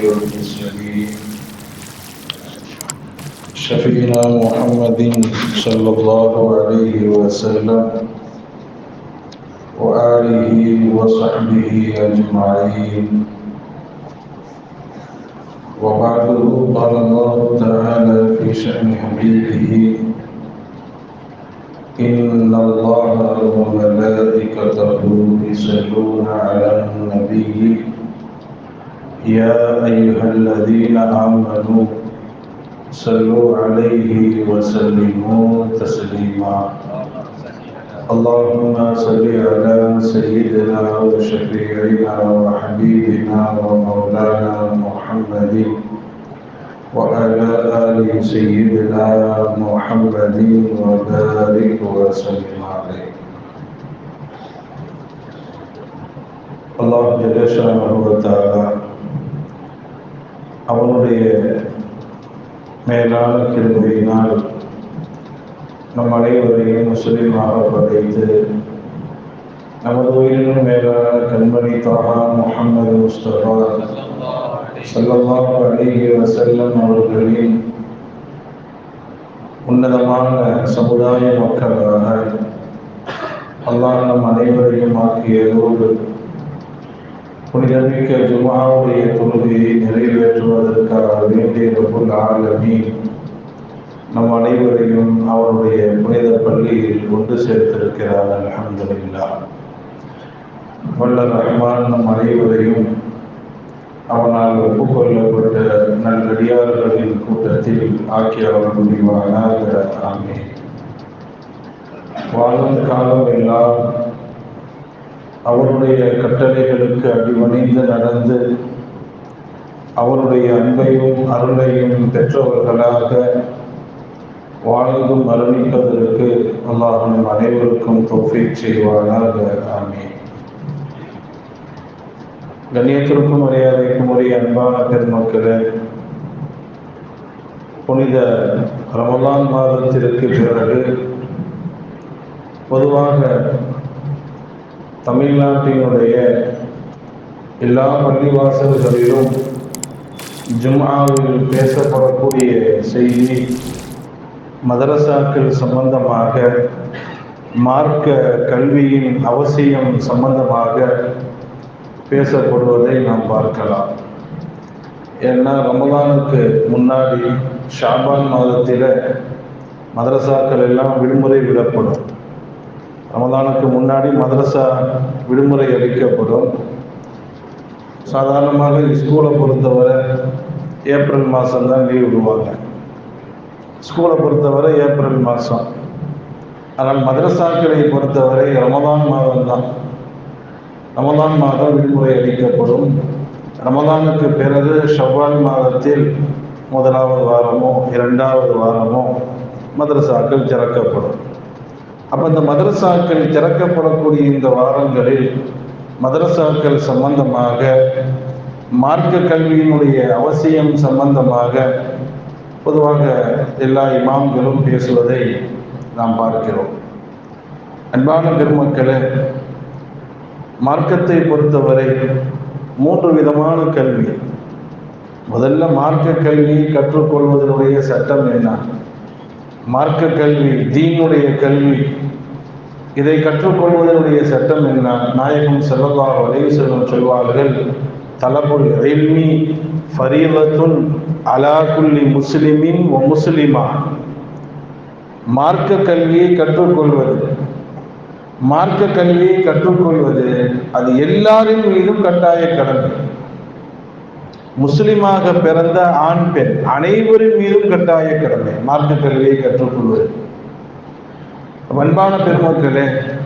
والمرسلين شفيعنا محمد صلى الله عليه وسلم وآله وصحبه أجمعين. وبعد، قال الله تعالى في شأن حبيبه: إن الله وملائكته يصلون على النبي يا أيها الذين آمنوا صلوا عليه وسلموا تسليما. اللهم صل على سيدنا وشفيعنا وحبيبنا ومولانا محمد وعلى آل سيدنا محمد وبارك وسلم عليه. அல்லாஹ் ஜல்ல ஷானஹு வ தஆலா அவனுடைய மேலான கிருபையினால் நம் அனைவரையும் முஸ்லிமாக படைத்து நமது உயிரினும் மேலான கண்மணி தாஹா முஹம்மது முஸ்தபா ஸல்லல்லாஹு அலைஹி வஸல்லம் அவர்களின் உன்னதமான சமுதாய மக்களாக அல்லாஹ் நம் அனைவரையும் ஆக்கியதோடு புனிதமிக்க ஜும்ஆவுடைய தொழுகையை நிறைவேற்றுவதற்காக வேண்டிய ரப்புல் ஆலமீன் நம் அனைவரையும் அவருடைய புனித பள்ளியில் கொண்டு சேர்த்திருக்கிறார். அல்ஹம்துலில்லாஹ். வல்ல ரஹ்மான் நம் அனைவரையும் அவனால் ஒப்புக்கொள்ளப்பட்ட நல்லடியார்களின் கூட்டத்தில் ஆக்கி அவர் முடிவானாக. ஆமீன். வாழும் காலம் எல்லாம் அவருடைய கட்டளைகளுக்கு அடிபணிந்து நடந்து அவருடைய அன்பையும் அருளையும் பெற்றவர்களாக வாழ்ந்து மரணிப்பதற்கு அல்லாஹ் நம் அனைவருக்கும் தௌஃபீக் செய்வானாக. ஆமீன். கண்ணியத்திற்கும் மரியாதைக்கும் உரிய அன்பான பெருமக்களே, புனித ரமலான் மாதத்திற்கு பிறகு பொதுவாக தமிழ்நாட்டினுடைய எல்லா பள்ளிவாசல்களிலும் ஜும்ஆவில் பேசப்படக்கூடிய செய்தி மதரசாக்கள் சம்பந்தமாக, மார்க்க கல்வியின் அவசியம் சம்பந்தமாக பேசப்படுவதை நாம் பார்க்கலாம். ஏன்னா ரமலானுக்கு முன்னாடி ஷாபான் மாதத்தில் மதரசாக்கள் எல்லாம் விடுமுறை விடப்படும். ரமலானுக்கு முன்னாடி மதரசா விடுமுறை அளிக்கப்படும். சாதாரணமாக ஸ்கூலை பொறுத்தவரை ஏப்ரல் மாதம்தான் லீவ் விடுவாங்க. ஸ்கூலை பொறுத்தவரை ஏப்ரல் மாதம். ஆனால் மதரசாக்களை பொறுத்தவரை ரமலான் மாதம்தான். ரமலான் மாதம் விடுமுறை அளிக்கப்படும். ரமலானுக்கு பிறகு ஷவ்வால் மாதத்தில் முதலாவது வாரமோ இரண்டாவது வாரமோ மதரசாக்கள் திறக்கப்படும். அப்போ இந்த மதரசாக்கள் திறக்கப்படக்கூடிய இந்த வாரங்களில் மதரசாக்கள் சம்பந்தமாக, மார்க்க கல்வியினுடைய அவசியம் சம்பந்தமாக பொதுவாக எல்லா இமாம்களும் பேசுவதை நாம் பார்க்கிறோம். அன்பான பெருமக்களே, மார்க்கத்தை பொறுத்தவரை 3 விதமான கல்வி. முதல்ல மார்க்க கல்வி கற்றுக்கொள்வதனுடைய சட்டம் என்ன? மார்க்க கல்வி, தீனுடைய கல்வி, இதை கற்றுக்கொள்வதனுடைய சட்டம் என்ன? நாயகம் ஸல்லல்லாஹு அலைஹி வஸல்லம் சொல்வார்கள், தலபுல் இல்மி ஃபரீலத்துன் அலா குல்லி முஸ்லிமின் வ முஸ்லிமா. மார்க்க கல்வியை கற்றுக்கொள்வது, மார்க்க கல்வியை கற்றுக்கொள்வது அது எல்லாரின் மீதும் கட்டாய கடமை. முஸ்லிமாக பிறந்த ஆண் பெண் அனைவரின் மீதும் கட்டாய கடமை மார்க்க கல்வியை கற்றுக்கொள்வது. அன்பான பெருமக்களே,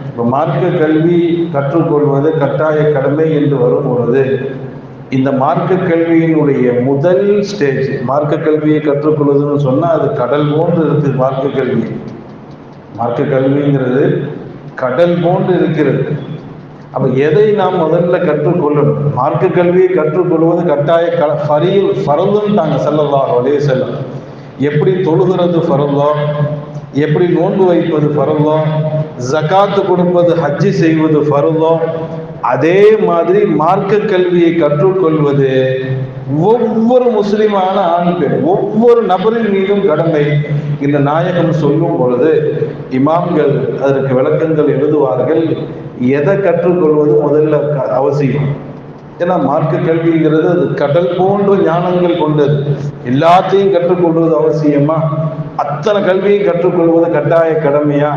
இப்போ மார்க்க கல்வி கற்றுக்கொள்வது கட்டாய கடமை என்று வரும் பொழுது இந்த மார்க்க கல்வியினுடைய முதல் ஸ்டேஜ், மார்க்க கல்வியை கற்றுக்கொள்வதுன்னு சொன்னால் அது கடல் போன்று இருக்குது. மார்க்க கல்வி, மார்க்க கல்விங்கிறது கடல் போன்று இருக்கிறது. அப்போ எதை நாம் முதல்ல கற்றுக்கொள்ளணும்? மார்க்க கல்வியை கற்றுக்கொள்வது கட்டாய ஃபரதுன்ட்டாங்க ஸல்லல்லாஹு அலைஹி வஸல்லம். எப்படி தொழுகிறது ஃபரதோ, எப்படி நோன்பு வைப்பது ஃபரதோ, ஜகாத்து கொடுப்பது, ஹஜ்ஜி செய்வது ஃபரதோ, அதே மாதிரி மார்க்க கல்வியை கற்றுக்கொள்வது ஒவ்வொரு முஸ்லிமான ஆண் பெண் ஒவ்வொரு நபரின் மீதும் கடமை. இந்த நாயகம் சொல்லும் பொழுது இமாம்கள் அதற்கு விளக்கங்கள் எழுதுவார்கள். எதை கற்றுக்கொள்வது முதல்ல அவசியம்? ஏன்னா மார்க்க கல்விங்கிறது அது கடல் போன்ற ஞானங்கள் கொண்டது. எல்லாத்தையும் கற்றுக்கொள்வது அவசியமா? அத்தனை கல்வியை கற்றுக்கொள்வது கட்டாய கடமையா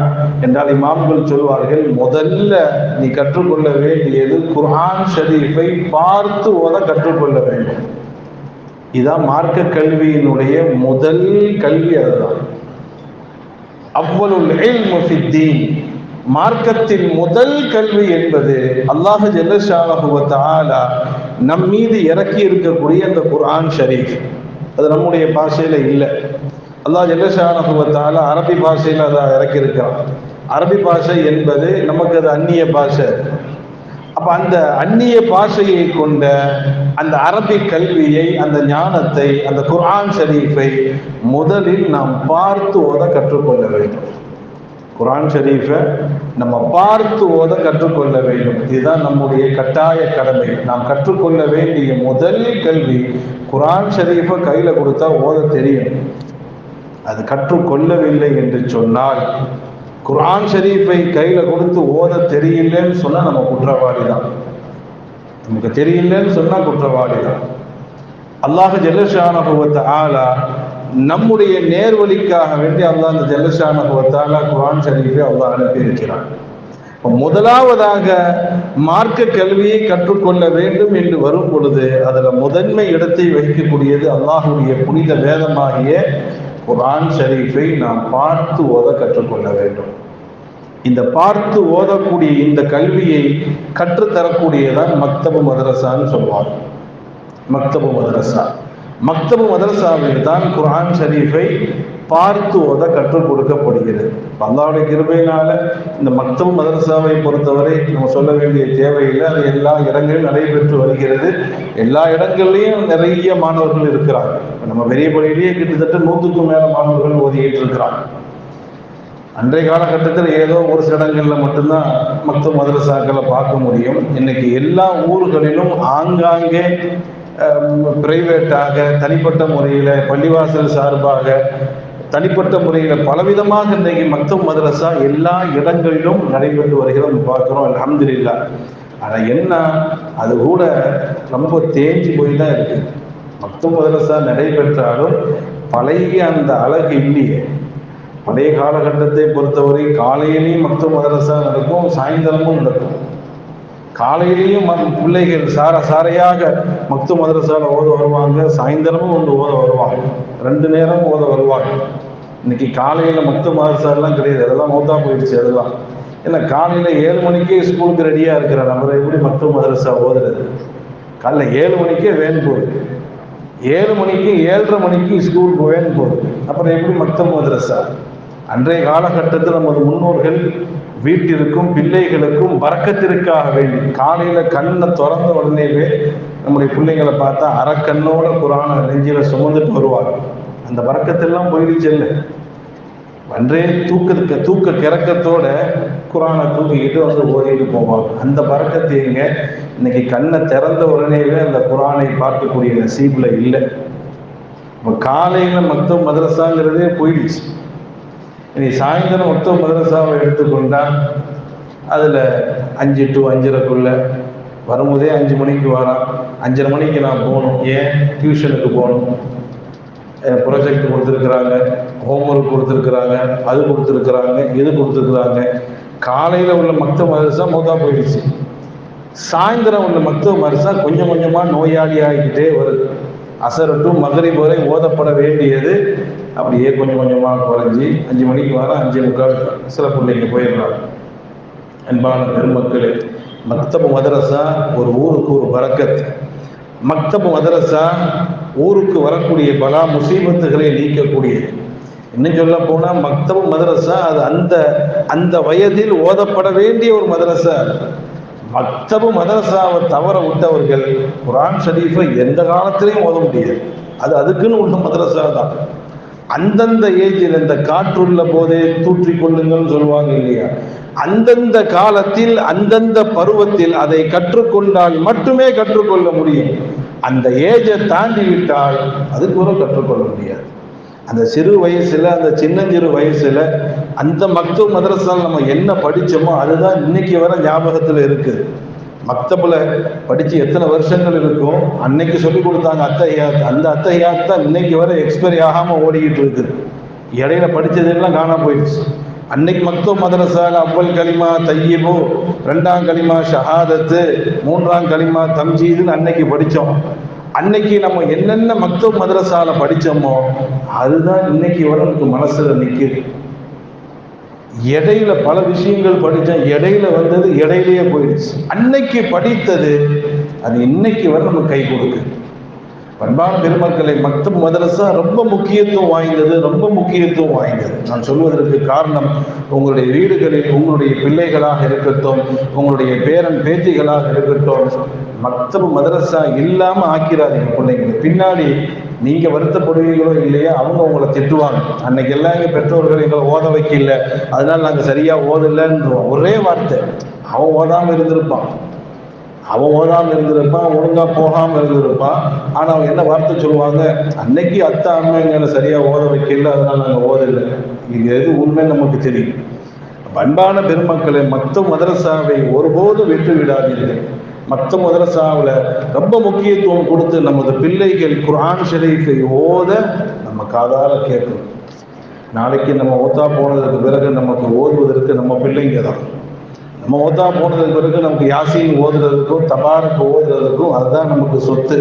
என்றால் இமாம்கள் சொல்வார்கள், முதல்ல நீ கற்றுக்கொள்ள வேண்டியது குர்ஆன் ஷரீஃபை பார்த்து ஓத கற்றுக்கொள்ள வேண்டும். இதுதான் மார்க்க கல்வியினுடைய முதல் கல்வி. அதுதான் அவ்வலுல் இல்மு ஃபித்தீன். மார்க்கத்தின் முதல் கல்வி என்பது அல்லாஹ் ஜல்ல ஷானஹு வ தஆலா நம் மீது இறக்கி இருக்கக்கூடிய அந்த குர்ஆன் ஷரீஃப். அது நம்முடைய பாஷையில இல்லை. அல்லாஹ் ஜல்ல ஷானஹு வ தஆலா அரபி பாஷையில் அதை இறக்கி இருக்கிறான். அரபி பாஷை என்பது நமக்கு அது அந்நிய பாஷை. அப்ப அந்த அந்நிய பாஷையை கொண்ட அந்த அரபி கல்வியை, அந்த ஞானத்தை, அந்த குர்ஆன் ஷரீஃபை முதலில் நாம் பார்த்து ஓத கற்றுக்கொள்ள வேண்டும். குர்ஆன் ஷரீஃபை நம்ம பார்த்து ஓத கற்றுக்கொள்ள வேண்டும். இதுதான் நம்முடைய கட்டாய கடமை. நாம் கற்றுக்கொள்ள வேண்டிய முதல் கல்வி குர்ஆன் ஷரீஃபை கையில கொடுத்தா ஓத தெரியும். அது கற்றுக்கொள்ளவில்லை என்று சொன்னால், குர்ஆன் ஷரீஃபை கையில கொடுத்து ஓத தெரியலன்னு சொன்னா நம்ம குற்றவாளி தான். நமக்கு தெரியலன்னு சொன்னா குற்றவாளி தான். அல்லாஹ் ஜல்ல ஷானஹு வ தஆலா நம்முடைய நேர்வழிக்காக வேண்டி அல்லாஹ் அந்த ஜல்ல ஷானஹு வ தஆலா குர்ஆன் ஷரீஃபை அல்லாஹ் அனுப்பி இருக்கிறான். முதலாவதாக மார்க்க கல்வியை கற்றுக்கொள்ள வேண்டும் என்று வரும் பொழுது அதுல முதன்மை இடத்தை வகிக்கக்கூடியது அல்லாஹுடைய புனித வேதமாகிய குர்ஆன் ஷரீஃபை நாம் பார்த்து ஓத கற்றுக்கொள்ள வேண்டும். இந்த பார்த்து ஓதக்கூடிய இந்த கல்வியை கற்றுத்தரக்கூடியதான் மக்தபு மதரசான்னு சொல்லுவாங்க. மக்தபு மதரசா, மக்தபு மதரசாவில் தான் குர்ஆன் ஷரீஃபை பார்த்து ஓத கற்றுக் கொடுக்கப்படுகிறது. அல்லாஹ்வுடைய கிருபையினால இந்த மக்தபு மதரசாவை பொறுத்தவரை நம்ம சொல்ல வேண்டிய தேவையில்லை. அது எல்லா இடங்களிலும் நடைபெற்று வருகிறது. எல்லா இடங்கள்லையும் நிறைய மாணவர்கள் இருக்கிறாங்க. நம்ம பெரிய பள்ளியிலேயே கிட்டத்தட்ட 100க்கும் மேல மாணவர்கள் ஓதிக்கிட்டு இருக்கிறாங்க. அன்றைய காலகட்டத்தில் ஏதோ ஒரு சில இடங்களில் மட்டும்தான் மக்தபு மதரசாக்களை பார்க்க முடியும். இன்னைக்கு எல்லா ஊர்களிலும் ஆங்காங்கே பிரைவேட்டாக, தனிப்பட்ட முறையில், பள்ளிவாசல் சார்பாக, தனிப்பட்ட முறையில் பலவிதமாக இன்றைக்கு மக்தபு மதரசா எல்லா இடங்களிலும் நடைபெற்று வருகிறோம், பார்க்குறோம். அல்ஹம்துலில்லாஹ். ஆனால் என்ன, அது கூட ரொம்ப தேஞ்சு போய் தான் இருக்கு. மக்தபு மதரசா நடைபெற்றாலும் பழைய அந்த அழகு இல்லையே. பழைய காலகட்டத்தை பொறுத்தவரை காலையிலையும் மக்தபு மதரசா நடக்கும், சாயந்தரமும் நடக்கும். காலையிலையும் பிள்ளைகள் சாரையாக மக்தபு மதரசால ஓத வருவாங்க, சாயந்தரமும் ஒன்று ஓத வருவாங்க, 2 நேரம் ஓத வருவாங்க. இன்னைக்கு காலையில மக்தபு மதரசாலாம் கிடையாது, அதெல்லாம் மௌத்தா போயிடுச்சு. அதெல்லாம் ஏன்னா காலையில 7 மணிக்கே ஸ்கூலுக்கு ரெடியா இருக்கிற நபரை எப்படி மக்தபு மதரசா ஓதுறது? காலைல 7 மணிக்கே வேன் போகுது, 7 மணிக்கு 7:30 மணிக்கு ஸ்கூலுக்கு வேன் போகுது. அப்புறம் எப்படி மக்தபு மதரசா? அன்றைய காலகட்டத்தில் நமது முன்னோர்கள் வீட்டிற்கும் பிள்ளைகளுக்கும் பரக்கத்திற்காக வேண்டி காலையில கண்ணை திறந்த உடனேவே நம்முடைய பிள்ளைங்களை பார்த்தா அரக்கண்ணோட குர்ஆனை நெஞ்சில சுமந்துட்டு வருவாங்க. அந்த பரக்கத்தெல்லாம் போயிடுச்சு. இல்லை, அன்றே தூக்க கிறக்கத்தோட குர்ஆனை தூக்கிக்கிட்டு வந்து ஓதிட்டு போவாங்க. அந்த பரக்கத்தை எங்க இன்னைக்கு கண்ணை திறந்த உடனேவே அந்த குர்ஆனை பார்க்கக்கூடிய நசீப்ல இல்லை. இப்போ காலையில மக்தபு மதரசாங்கிறதே போயிடுச்சு. இனி சாயந்தரம் மக்தபு மதரசாவை எடுத்துக்கொண்டா அதில் 5 to 5:30 வரும்போதே 5 மணிக்கு வரான், 5:30 மணிக்கு நான் போகணும். ஏன்? டியூஷனுக்கு போகணும். ப்ராஜெக்ட் கொடுத்துருக்குறாங்க, ஹோம்ஒர்க் கொடுத்துருக்குறாங்க, அது கொடுத்துருக்குறாங்க, இது கொடுத்துருக்குறாங்க. காலையில் உள்ள மக்தபு மதரசா மௌத்தா போயிடுச்சு. சாயந்தரம் உள்ள மக்தபு மதரசா கொஞ்சம் கொஞ்சமாக நோயாளி ஆகிக்கிட்டே வருது. அசர் டு மக்ரிப் வரை ஓதப்பட வேண்டியது அப்படியே கொஞ்சம் கொஞ்சமாக குறைஞ்சி 5 மணிக்கு வர 5:45 சில பிள்ளைங்க போயிடுறாங்க. அன்பான பெருமக்களே, மக்தபு மதரசா ஒரு ஊருக்கு ஒரு பரக்கத். மக்தபு மதரசா ஊருக்கு வரக்கூடிய பலா முசீபத்துகளை நீக்கக்கூடியது. இன்னும் சொல்ல போனால் மக்தபு மதரசா அது அந்த வயதில் ஓதப்பட வேண்டிய ஒரு மதரசா. மக்தபு மதரசாவை தவற விட்டவர்கள் குர்ஆன் ஷரீஃபை எந்த காலத்திலையும் ஓத முடியாது. அது அதுக்குன்னு உள்ள மதரசா தான். அந்தந்த ஏஜில் இந்த காற்றுள்ள போதே தூற்றிக் கொள்ளுங்கள்னு சொல்லுவாங்க இல்லையா, அந்தந்த காலத்தில் அந்தந்த பருவத்தில் அதை கற்றுக்கொண்டால் மட்டுமே கற்றுக்கொள்ள முடியும். அந்த ஏஜை தாண்டி விட்டால் அதுக்கு கூட கற்றுக்கொள்ள முடியாது. அந்த சிறு வயசுல, அந்த சின்னஞ்சிறு வயசுல அந்த மக்தப் மதரசால் நம்ம என்ன படிச்சோமோ அதுதான் இன்னைக்கு வர ஞாபகத்துல இருக்குது. மக்தப்ல படிச்சு எத்தனை வருஷங்கள் இருக்கும், அன்னைக்கு சொல்லி கொடுத்தாங்க அத்தஹியாத், அந்த அத்தஹியாத் தான் இன்னைக்கு வரை எக்ஸ்பைரி ஆகாம ஓடிக்கிட்டு இருக்குது. இடையில படிச்சதெல்லாம் காணாம போயிடுச்சு. அன்னைக்கு மக்தப் மதரசால அவ்வல் கலிமா தையிபு, 2ஆம் கலிமா ஷஹாதத்து, 3ஆம் கலிமா தம்ஜீதுன்னு அன்னைக்கு படித்தோம். அன்னைக்கு நம்ம என்னென்ன மக்தப் மதரசால படித்தோமோ அதுதான் இன்னைக்கு வரை நமக்கு மனசுல நிற்குது. இடையில பல விஷயங்கள் படித்தோம், இடையில வந்தது இடையிலேயே போயிடுச்சு. அன்னைக்கு படித்தது அது இன்னைக்கு வரை நமக்கு கை கொடுக்குது. அன்பான பெருமக்களை, மக்தப் மதரசா ரொம்ப முக்கியத்துவம் வாய்ந்தது, ரொம்ப முக்கியத்துவம் வாய்ந்தது. நான் சொல்வதற்கு காரணம், உங்களுடைய வீடுகளில் உங்களுடைய பிள்ளைகளாக இருக்கட்டும், உங்களுடைய பேரன் பேத்திகளாக இருக்கட்டும், மக்தப் மதரசா இல்லாம ஆக்கிறாதீங்க பிள்ளைங்களை. பின்னாடி நீங்க வருத்தப்படுவீங்களோ இல்லையா, அவங்க உங்களை திட்டுவாங்க. அன்னைக்கு எல்லாம் எங்க பெற்றோர்கள் எங்களை ஓத வைக்கல, அதனால நாங்க சரியா ஓதலைன்றோம். ஒரே வார்த்தை, அவன் ஓதாம இருந்திருப்பான், ஒழுங்கா போகாம இருந்திருப்பான். ஆனா அவங்க என்ன வார்த்தை சொல்லுவாங்க, அன்னைக்கு அத்தா அம்மா எங்களை சரியா ஓத வைக்கல, அதனால நாங்க ஓதலை. இது எது உண்மை நமக்கு தெரியும். அன்பான பெருமக்களை, மக்தப் மதரசாவை ஒருபோதும் விட்டு விடாதீர்கள். மக்தப் மதரசாவில் ரொம்ப முக்கியத்துவம் கொடுத்து நமது பிள்ளைகள் குர்ஆன் ஷரீஃபை ஓத நம்ம காதால கேட்கணும். நாளைக்கு நம்ம ஓத்தா போனதுக்கு பிறகு நமக்கு ஓதுவதற்கு நம்ம பிள்ளைங்க தான். நம்ம ஓத்தா போனதுக்கு பிறகு நமக்கு யாசீன் ஓதுறதுக்கும் தபாரக் ஓதுறதுக்கும் அதுதான் நமக்கு சொத்து.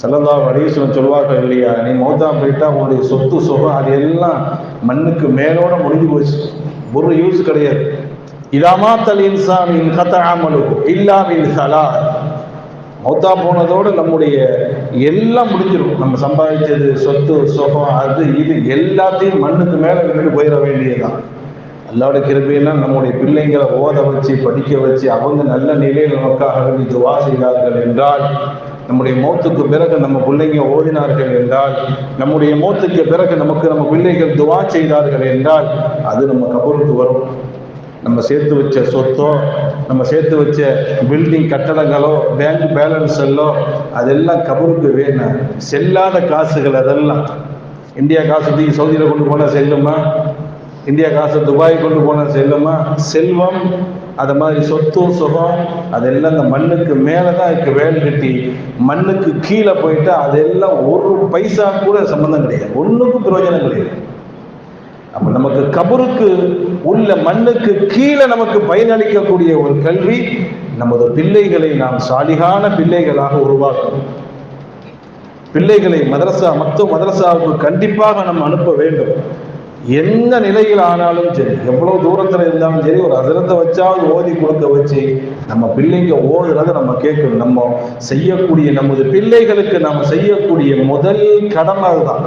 ஸல்லல்லாஹு அலைஹி வஸல்லம் சொல்வார்கள் இல்லையா, நீ மௌத்தா போயிட்டா உங்களுடைய சொத்து சுகம் அது எல்லாம் மண்ணுக்கு மேலோட முடிஞ்சு போச்சு, ஒரு யூஸ் கிடையாது. இதாமாத்தல் இன்சான் இன் கதஅ அமலுஹு இல்லா மின் ஸலாத். மௌத்தா போனதோடு நம்முடைய எல்லாம் முடிஞ்சிடும். நம்ம சம்பாதிச்சது, சொத்து சுகம், அது இது எல்லாத்தையும் மண்ணுக்கு மேலே விட்டுட்டு போயிட வேண்டியதுதான். அல்லாஹ்வுடைய கிருபையெல்லாம் நம்முடைய பிள்ளைங்களை ஓத வச்சு படிக்க வச்சு அவங்க நல்ல நிலையில் நமக்காக வேண்டி துவா செய்தார்கள் என்றால், நம்முடைய மௌத்துக்கு பிறகு நம்ம பிள்ளைங்க ஓதினார்கள் என்றால், நம்முடைய மௌத்துக்கு பிறகு நம்ம பிள்ளைகள் துவா செய்தார்கள் என்றால், அது நம்ம கபருக்கு வரும். நம்ம சேர்த்து வச்ச சொத்தோ, நம்ம சேர்த்து வச்ச பில்டிங் கட்டடங்களோ, பேங்க் பேலன்ஸல்லோ அதெல்லாம் கபருக்கு வேணும். செல்லாத காசுகள் அதெல்லாம். இந்தியா காசு சவுதியில் கொண்டு போனால் செல்லுமா? இந்தியா காசு துபாய் கொண்டு போனால் செல்லுமா? செல்வம் அது மாதிரி சொத்து சுகம் அதெல்லாம் இந்த மண்ணுக்கு மேலே தான் இருக்கு. வேலை கட்டி மண்ணுக்கு கீழே போயிட்டா அதெல்லாம் ஒரு பைசா கூட சம்பந்தம் கிடையாது, ஒன்றுக்கும் பிரயோஜனம் கிடையாது. அப்ப நமக்கு கபருக்கு உள்ள மண்ணுக்கு கீழே நமக்கு பயனளிக்கக்கூடிய ஒரு கல்வி, நமது பிள்ளைகளை நாம் சாலிகான பிள்ளைகளாக உருவாக்கணும். பிள்ளைகளை மக்தப் மதரசாவுக்கு கண்டிப்பாக நம்ம அனுப்ப வேண்டும். எந்த நிலையில் ஆனாலும் சரி, எவ்வளவு தூரத்துல இருந்தாலும் சரி, ஒரு ஹஸரத்தை வச்சாவது ஓதி கொடுக்க வச்சு நம்ம பிள்ளைங்க ஓதுறதை நம்ம கேட்கணும். நம்ம செய்யக்கூடிய, நமது பிள்ளைகளுக்கு நம்ம செய்யக்கூடிய முதல் கடமை அதுதான்.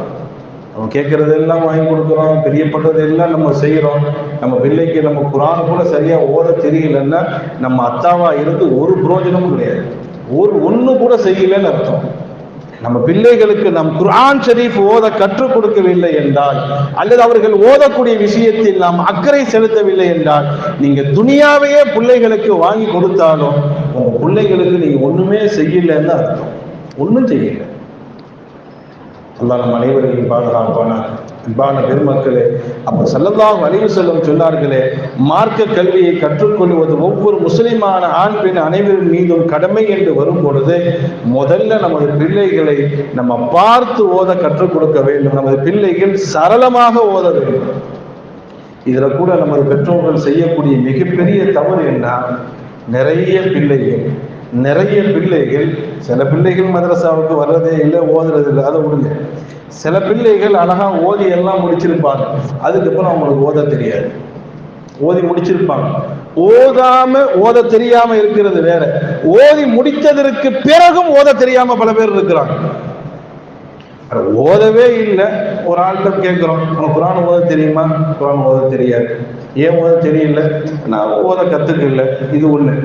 நம்ம கேட்கறதெல்லாம் வாங்கி கொடுக்குறோம், பிரியப்பட்டதெல்லாம் நம்ம செய்கிறோம். நம்ம பிள்ளைக்கு நம்ம குர்ஆன் கூட சரியா ஓத தெரியலன்னா நம்ம அத்தாவா இருந்து ஒரு பிரயோஜனமும் கிடையாது, ஒன்று கூட செய்யலன்னு அர்த்தம். நம்ம பிள்ளைகளுக்கு நம் குர்ஆன் ஷரீஃப் ஓத கற்றுக் கொடுக்கவில்லை என்றால், அல்லது அவர்கள் ஓதக்கூடிய விஷயத்தில் நாம் அக்கறை செலுத்தவில்லை என்றால், நீங்க துனியாவையே பிள்ளைகளுக்கு வாங்கி கொடுத்தாலும் உங்க பிள்ளைகளுக்கு நீங்க ஒண்ணுமே செய்யலன்னு அர்த்தம், ஒன்றும் செய்யல. அல்லாஹ் நம் அனைவரையும் பாதுகாப்பான. அன்பான பெருமக்களே, அப்ப ஸல்லல்லாஹு அலைஹி வஸல்லம் சொன்னார்களே, மார்க்க கல்வியை கற்றுக்கொள்வது ஒவ்வொரு முஸ்லிமான ஆண் பெண் அனைவரின் மீதும் கடமை என்று வரும் பொழுது, முதல்ல நமது பிள்ளைகளை நம்ம பார்த்து ஓத கற்றுக் கொடுக்க வேண்டும். நமது பிள்ளைகள் சரளமாக ஓத வேண்டும். இதுல கூட நமது பெற்றோர்கள் செய்யக்கூடிய மிகப்பெரிய தவறு என்ன, நிறைய பிள்ளைகள் சில பிள்ளைகள் மதரசாவுக்கு வர்றதே இல்லை, ஓதுறது இல்லை, அதை விடுங்க. சில பிள்ளைகள் அழகா ஓதி எல்லாம் முடிச்சிருப்பாங்க, அதுக்கப்புறம் அவங்களுக்கு ஓத தெரியாது. ஓதி முடிச்சிருப்பாங்க, ஓத தெரியாம இருக்கிறது வேற, ஓதி முடித்ததற்கு பிறகும் ஓத தெரியாம பல பேர் இருக்கிறாங்க. ஓதவே இல்லை, ஒரு ஆள்கிட்ட கேட்கிறோம், உனக்கு குர்ஆன் ஓத தெரியுமா? குர்ஆன் ஓத தெரியாது. ஏன் ஓத தெரியல? நான் ஓத கத்துக்கல. இது ஒண்ணு.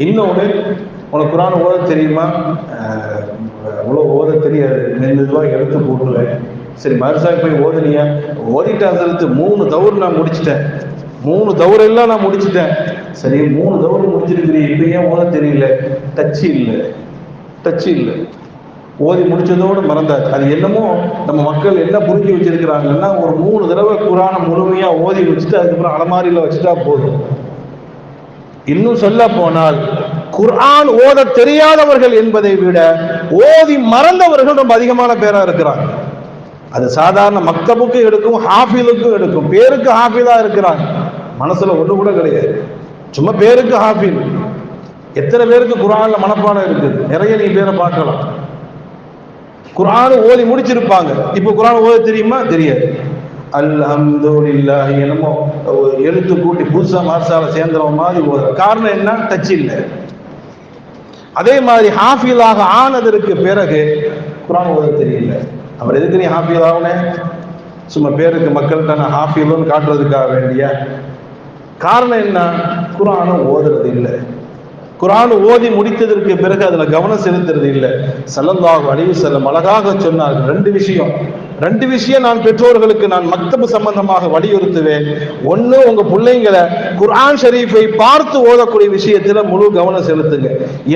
இன்னொன்று, உனக்கு குர்ஆன் ஓத தெரியுமா? அவ்வளோ ஓத தெரியாது, மெதுவாக எடுத்து போட்டுருவேன். சரி, மதரசாவுக்கு போய் ஓதுனியா? ஓதிட்டு அதற்கு 3 தௌர் நான் முடிச்சிட்டேன். 3 தௌரெல்லாம் நான் முடிச்சுட்டேன். சரி, 3 தௌர் முடிச்சிருக்கிறீ, இப்போ ஏன் ஓத தெரியல? டச்சு இல்லை. ஓதி முடிச்சதோடு மறந்தாச்சு. அது என்னமோ நம்ம மக்கள் என்ன புரிஞ்சு வச்சிருக்கிறாங்கன்னா, ஒரு 3 தடவை குர்ஆனை முழுமையா ஓதி வச்சுட்டு அதுக்கப்புறம் அலமாரியில் வச்சுட்டா போதும். இன்னும் சொல்ல போனால் குர்ஆன் ஓத தெரியாதவர்கள் என்பதை விட ஓதி மறந்தவர்கள் ரொம்ப அதிகமான பேரா இருக்கிறாங்க. அது சாதாரண மக்தபுக்கு எடுக்கும், ஹாஃபிலுக்கும் எடுக்கும். பேருக்கு ஹாஃபிலா இருக்கிறாங்க, மனசுல ஒண்ணு கூட கிடையாது, சும்மா பேருக்கு ஹாஃபில். எத்தனை பேருக்கு குர்ஆன்ல மனப்பாடம் இருக்குது? நிறைய நீ பேரை பார்க்கலாம். குர்ஆன் ஓதி முடிச்சிருப்பாங்க, இப்போ குர்ஆன் ஓத தெரியுமா? தெரியாது. அல்ஹம்துலில்லாஹ் என்னமோ எழுத்து கூட்டி புதுசா மாசால சேர்ந்தவங்க மாதிரி ஓதுற. காரணம் என்ன? டச் இல்லை. அதே மாதிரி ஹாஃபிலாக ஆனதற்கு பிறகு குர்ஆன் ஓத தெரியல. அவர் எதுக்கு நீ ஹாஃபில் ஆகுனே? சும்மா பேருக்கு மக்கள்கிட்ட நான் ஹாஃபிலுன்னு காட்டுறதுக்காக வேண்டிய? காரணம் என்ன? குர்ஆனை ஓதுறது இல்லை. குர்ஆன் ஓதி முடித்ததற்கு பிறகு அதுல கவனம் செலுத்துறது இல்லை. ஸல்லல்லாஹு அலைஹி வஸல்லம் அழகாக சொன்னார்கள், 2 விஷயம் நான் பெற்றோர்களுக்கு நான் மக்தபு சம்பந்தமாக வலியுறுத்துவேன். ஒண்ணு, உங்க பிள்ளைங்களை குர்ஆன் ஷரீஃபை பார்த்து ஓதக்கூடிய விஷயத்துல முழு கவனம் செலுத்துங்க.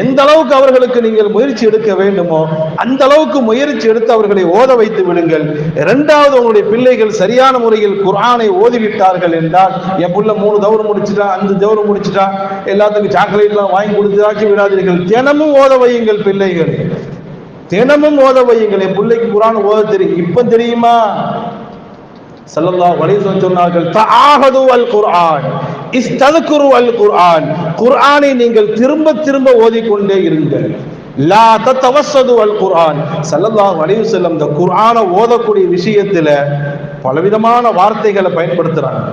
எந்த அளவுக்கு அவர்களுக்கு நீங்கள் முயற்சி எடுக்க வேண்டுமோ அந்த அளவுக்கு முயற்சி எடுத்து அவர்களை ஓத வைத்து விடுங்கள். 2வது, உங்களுடைய பிள்ளைகள் சரியான முறையில் குர்ஆனை ஓதிவிட்டார்கள் என்றால், என் புள்ள 3 தௌர் முடிச்சுட்டா, 5 தௌர் முடிச்சுட்டா, எல்லாத்துக்கும் சாக்லேட் எல்லாம் வாங்கி கொடுத்தாக்கி விடாதீர்கள். தினமும் ஓத வையுங்கள் பிள்ளைகளை, தினமும் ஓத வையுங்கள். என் பிள்ளைக்கு குர்ஆன் ஓத தெரியும். இப்ப தெரியுமா? ஸல்லல்லாஹு அலைஹி வஸல்லம் சொன்னார்கள், தஆஹது அல் குர்ஆன் இஸ்தذ்குரு அல் குர்ஆன். குர்ஆனை நீங்கள் திரும்ப திரும்ப ஓதிக்கொண்டே இருங்கள். லா ததவஸ்ஸது அல் குர்ஆன். ஸல்லல்லாஹு அலைஹி வஸல்லம் இந்த குர்ஆனை ஓதக்கூடிய விஷயத்துல பலவிதமான வார்த்தைகளை பயன்படுத்துறாங்க.